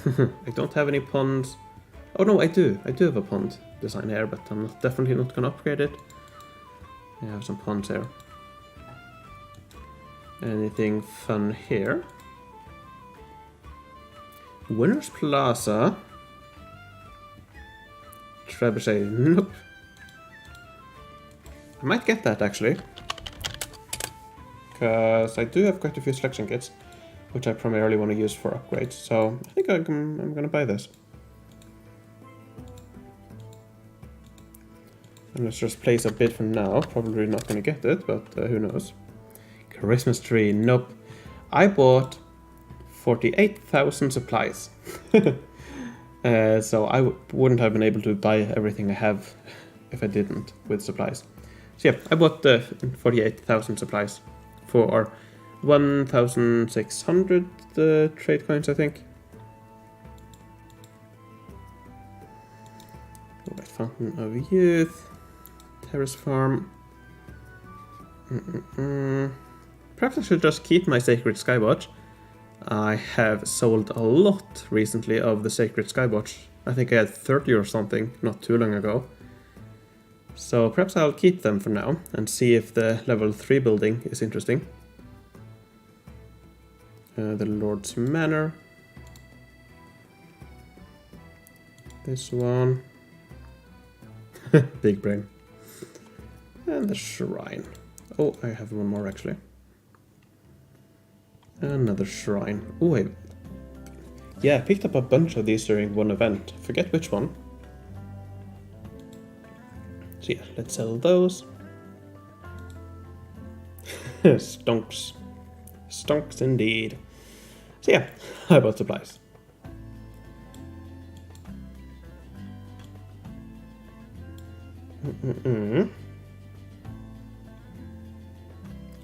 I don't have any ponds. Oh no, I do. I do have a pond design here, but I'm definitely not gonna upgrade it. I have some ponds here. Anything fun here? Winners Plaza. Trebuchet, nope. I might get that actually, because I do have quite a few selection kits, which I primarily want to use for upgrades, so I think I'm gonna buy this. And let's just place a bid for now. Probably not gonna get it, but who knows. Christmas tree, nope. I bought 48,000 supplies. So I wouldn't have been able to buy everything I have if I didn't with supplies. So yeah, I bought 48,000 supplies for 1,600 trade coins, I think. Alright, Fountain of Youth, Terrace Farm. Perhaps I should just keep my Sacred Skywatch. I have sold a lot recently of the Sacred Skywatch. I think I had 30 or something not too long ago. So perhaps I'll keep them for now and see if the level 3 building is interesting. The Lord's Manor. This one. Big brain. And the Shrine. Oh, I have one more actually. Another Shrine. Oh, yeah, I picked up a bunch of these during one event. Forget which one. So yeah, let's sell those. Stonks. Stonks indeed. So yeah, I bought supplies.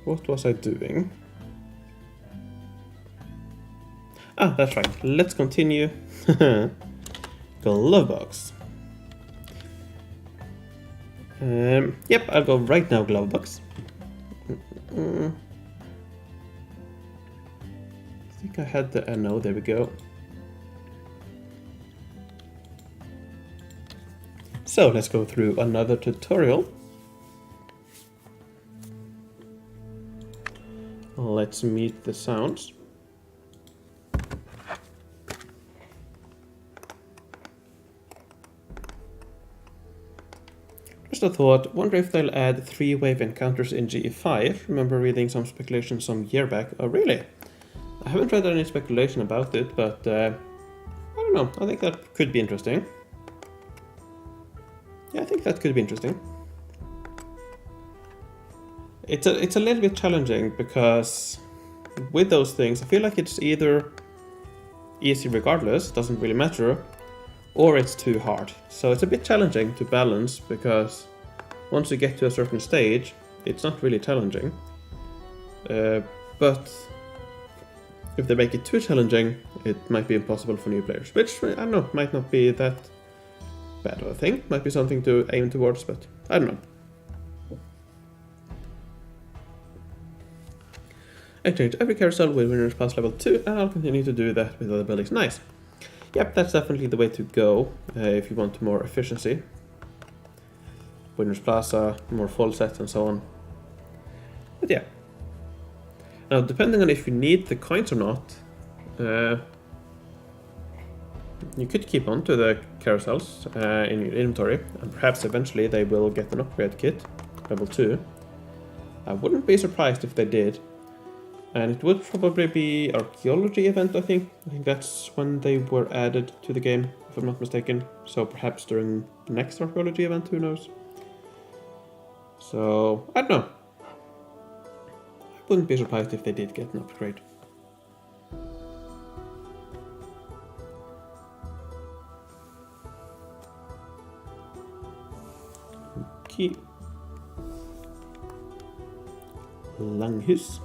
What was I doing? Ah, that's right. Let's continue. Glove box. Yep, I'll go right now, glove box. I think I had the no, there we go. So let's go through another tutorial. Let's meet the sounds. Just a thought, wonder if they'll add 3-wave encounters in GE5. Remember reading some speculation some year back. Oh really? I haven't read any speculation about it, but I don't know. I think that could be interesting. Yeah, I think that could be interesting. It's a little bit challenging because with those things, I feel like it's either easy regardless, doesn't really matter, or it's too hard. So it's a bit challenging to balance because once you get to a certain stage, it's not really challenging. But if they make it too challenging, it might be impossible for new players, which I don't know, might not be that bad of a thing. Might be something to aim towards, but I don't know. I changed every carousel with winners past level 2, and I'll continue to do that with other buildings. Nice. Yep, that's definitely the way to go if you want more efficiency. Winners Plaza, more full sets and so on. But yeah. Now, depending on if you need the coins or not, you could keep on to the carousels in your inventory, and perhaps eventually they will get an upgrade kit, level 2. I wouldn't be surprised if they did. And it would probably be archaeology event, I think. I think that's when they were added to the game, if I'm not mistaken. So perhaps during the next archaeology event, who knows? So, I don't know. I wouldn't be surprised if they did get an upgrade. Okay. Langhus.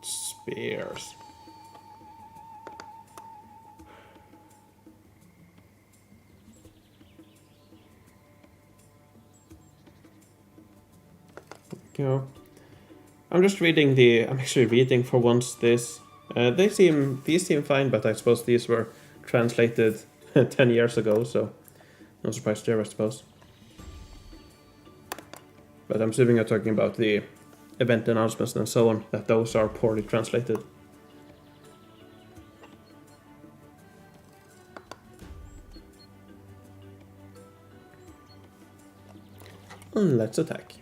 Spears. Go. I'm actually reading for once this. These seem fine, but I suppose these were translated 10 years ago, so no surprise there, I suppose. But I'm assuming you're talking about the event announcements and so on, that those are poorly translated. And let's attack.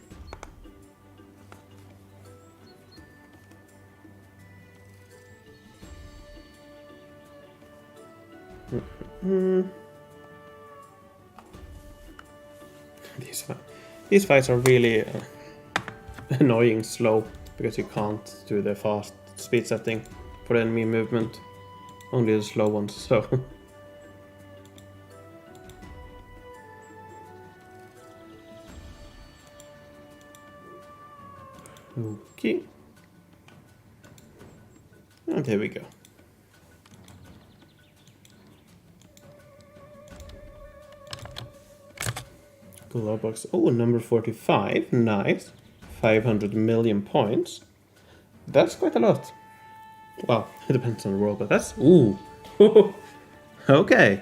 These fights are really annoying slow because you can't do the fast speed setting for enemy movement, only the slow ones, so okay, and there we go. Glowbox. Oh, number 45. Nice. 500 million points. That's quite a lot. Well, it depends on the world, but that's... Ooh. Okay.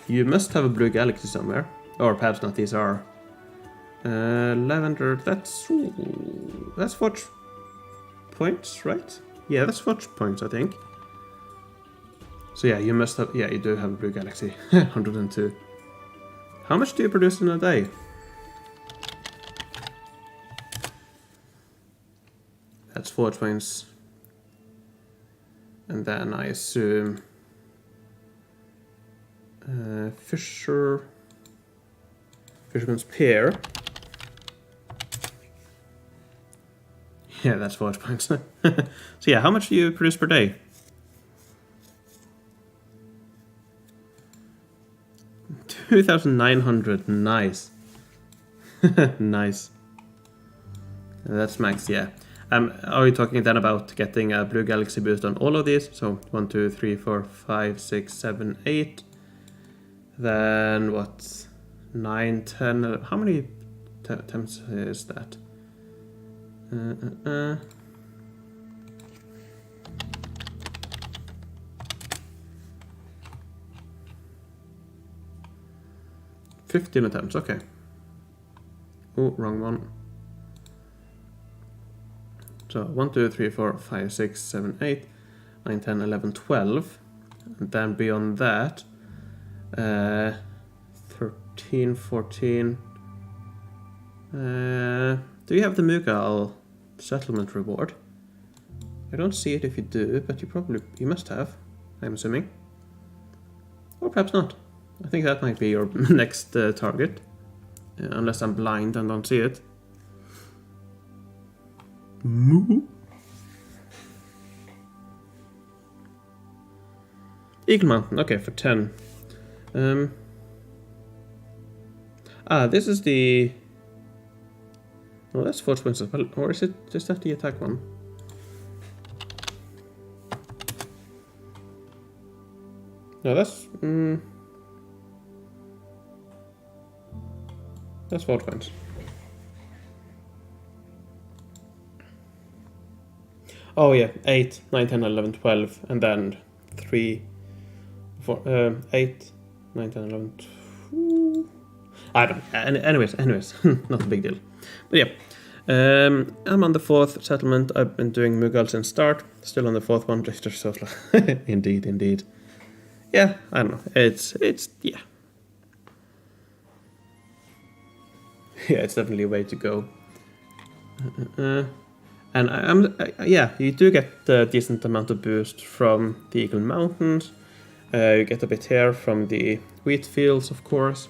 You must have a blue galaxy somewhere. Or perhaps not, these are... lavender, that's... Ooh, that's forge points, right? Yeah, that's forge points, I think. So yeah, you must have... Yeah, you do have a blue galaxy. 102. How much do you produce in a day? That's forge points. And then I assume... Fisherman's Pier. Yeah, that's forge points. So yeah, how much do you produce per day? $2,900. Nice. Nice. That's max, yeah. Are we talking then about getting a blue galaxy boost on all of these? So 1, 2, 3, 4, 5, 6, 7, 8. Then what? 9, 10. How many attempts is that? 15 attempts, okay. Oh, wrong one. So 1, 2, 3, 4, 5, 6, 7, 8, 9, 10, 11, 12. And then beyond that, 13, 14. Do you have the Mughal settlement reward? I don't see it if you do, but you must have, I'm assuming. Or perhaps not. I think that might be your next target. Unless I'm blind and don't see it. Moo. Eagle Mountain, okay, for 10. This is the... Oh, that's forge points as well. Or is that the attack one? No, that's... that's forge points. Oh yeah, 8, 9, 10, 11, 12, and then 3, 4, 8, 9, 10, 11, 12. I don't know. Anyways, not a big deal. But yeah, I'm on the 4th settlement. I've been doing Mughal since start. Still on the 4th one. Drifter so slow. Indeed. Yeah, I don't know. It's yeah. Yeah, it's definitely a way to go. And yeah, you do get a decent amount of boost from the Eagle Mountains. You get a bit here from the wheat fields, of course.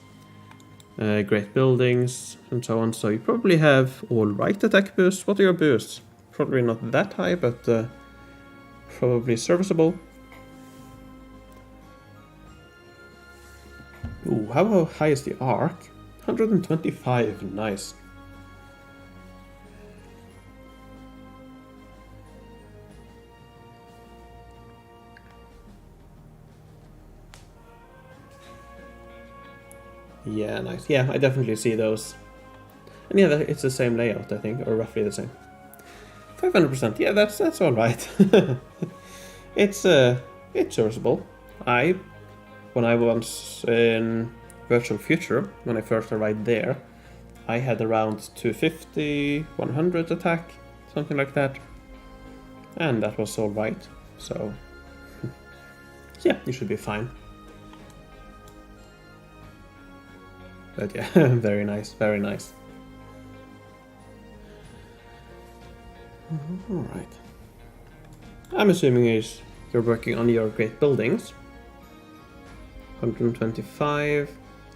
Great buildings and so on. So you probably have all right attack boosts. What are your boosts? Probably not that high, but probably serviceable. Ooh, how high is the arc? 125. Nice. Yeah, nice. Yeah, I definitely see those. And yeah, it's the same layout, I think, or roughly the same. 500%. Yeah, that's all right. It's serviceable. When I was in Virtual Future, when I first arrived there, I had around 250, 100 attack, something like that, and that was all right. So yeah, you should be fine. But yeah, very nice, very nice. Alright. I'm assuming you're working on your great buildings. 125,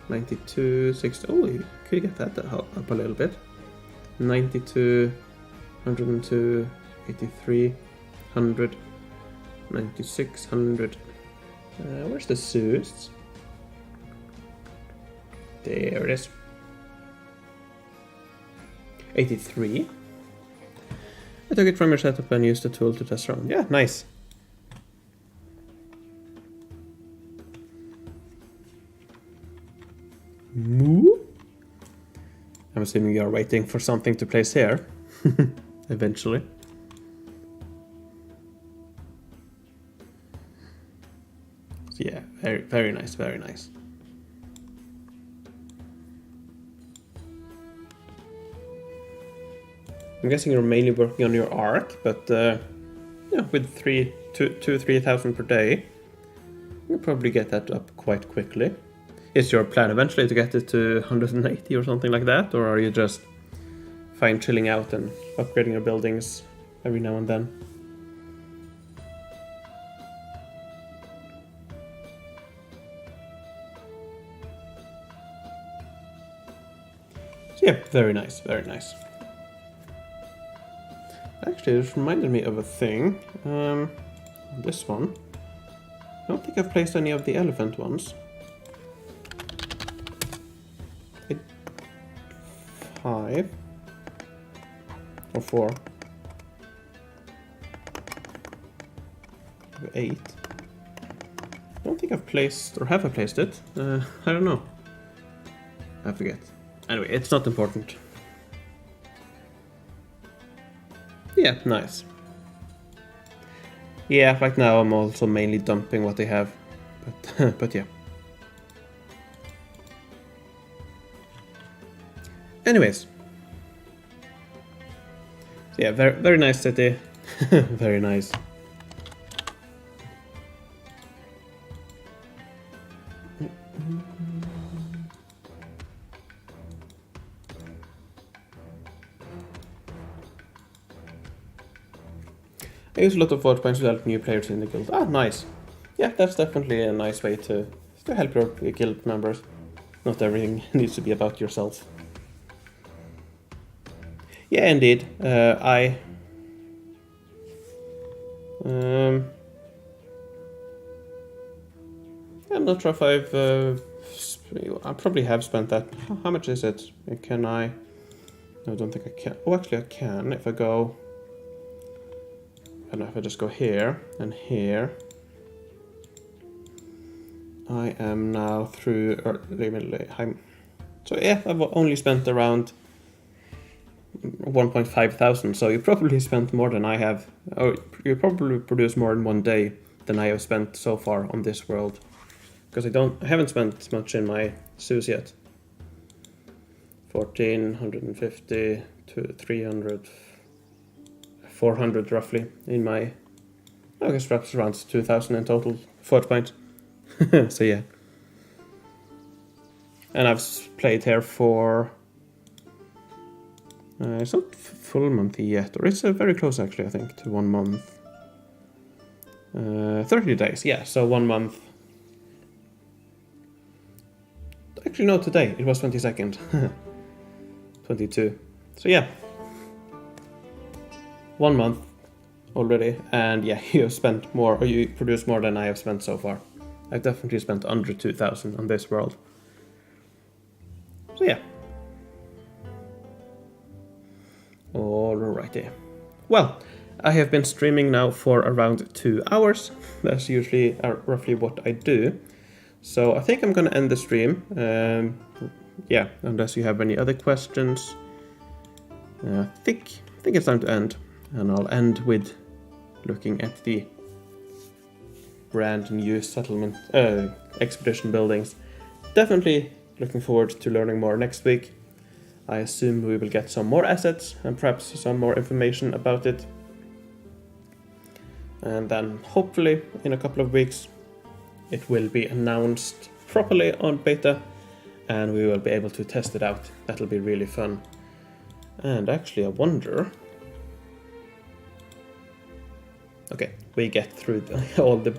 92, 60. Oh, you could get that up a little bit. 92, 102, 83, 100, 96, 100. Where's the Zeus? There it is. 83. I took it from your setup and used the tool to test around. Yeah, nice. Moo? I'm assuming you are waiting for something to place here. Eventually. So yeah, very, very nice, very nice. I'm guessing you're mainly working on your arc, but yeah, with 3,000 per day, you'll probably get that up quite quickly. Is your plan eventually to get it to 180 or something like that, or are you just fine chilling out and upgrading your buildings every now and then? So yeah, very nice, very nice. Actually, this reminded me of a thing. This one. I don't think I've placed any of the elephant ones. 5 or 4. 8. I don't think I've placed, or have I placed it? I don't know. I forget. Anyway, it's not important. Yeah, nice. Yeah, right now I'm also mainly dumping what they have, but but yeah. Anyways, so yeah, very nice city, very nice. I use a lot of vote points to help new players in the guild. Ah, nice. Yeah, that's definitely a nice way to help your guild members. Not everything needs to be about yourself. Yeah, indeed. I'm not sure if I probably have spent that. How much is it? Can I? No, I don't think I can. Oh, actually, I can if I go. I don't know if I just go here and here. I am now through. So yeah, I've only spent around 1.5 thousand. So you probably spent more than I have. Oh, you probably produced more in one day than I have spent so far on this world. Because I haven't spent much in my zoos yet. 1,450 to 300, 400 roughly in my. I guess perhaps around 2,000 in total fort point. So yeah. And I've played here for. It's not full month yet, or it's very close actually, I think, to 1 month. 30 days, yeah, so 1 month. Actually, no, today, it was 22nd. 22. So yeah. 1 month already, and yeah, you have spent more, or you produced more than I have spent so far. I've definitely spent under 2,000 on this world. So yeah. Alrighty. Well, I have been streaming now for around 2 hours. That's usually roughly what I do. So I think I'm gonna end the stream. Yeah, unless you have any other questions. I think it's time to end. And I'll end with looking at the brand new settlement expedition buildings. Definitely looking forward to learning more next week. I assume we will get some more assets and perhaps some more information about it. And then hopefully in a couple of weeks it will be announced properly on beta and we will be able to test it out. That'll be really fun. And actually I wonder... Okay, we get through all the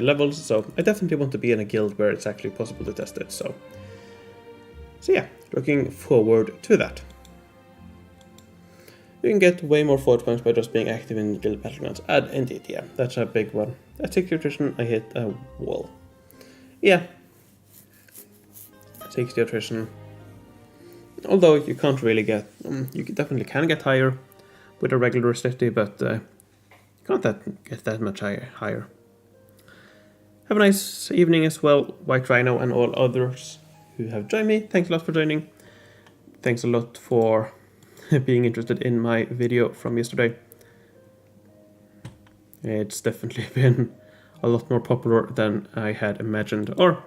levels, so I definitely want to be in a guild where it's actually possible to test it. So yeah, looking forward to that. You can get way more fort points by just being active in guild battlegrounds. And indeed, yeah, that's a big one. At 60 attrition, I hit a wall. Yeah. 60 attrition. Although you can't really get... you definitely can get higher with a regular city, but you can't get that much higher. Have a nice evening as well, White Rhino and all others. who have joined me. Thanks a lot for joining. Thanks a lot for being interested in my video from yesterday. It's definitely been a lot more popular than I had imagined, or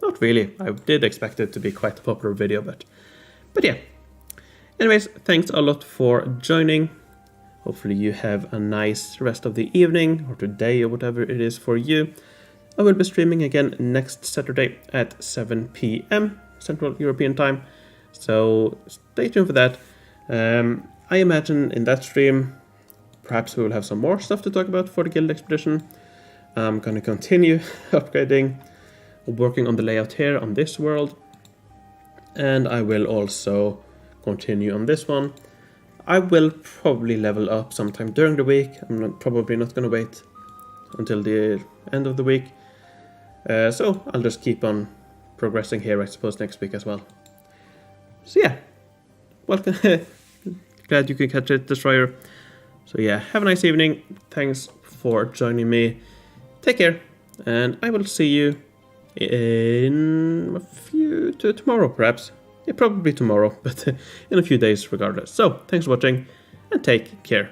not really. I did expect it to be quite a popular video, but yeah. Anyways, thanks a lot for joining. Hopefully you have a nice rest of the evening or today or whatever it is for you. I will be streaming again next Saturday at 7 p.m. Central European Time, so stay tuned for that. I imagine in that stream, perhaps we will have some more stuff to talk about for the guild expedition. I'm going to continue upgrading, working on the layout here on this world, and I will also continue on this one. I will probably level up sometime during the week. I'm probably not going to wait until the end of the week. So I'll just keep on progressing here, I suppose, next week as well. So yeah, welcome. Glad you can catch it, Destroyer. So yeah, have a nice evening. Thanks for joining me. Take care, and I will see you in tomorrow, perhaps. Yeah, probably tomorrow, but in a few days regardless. So thanks for watching, and take care.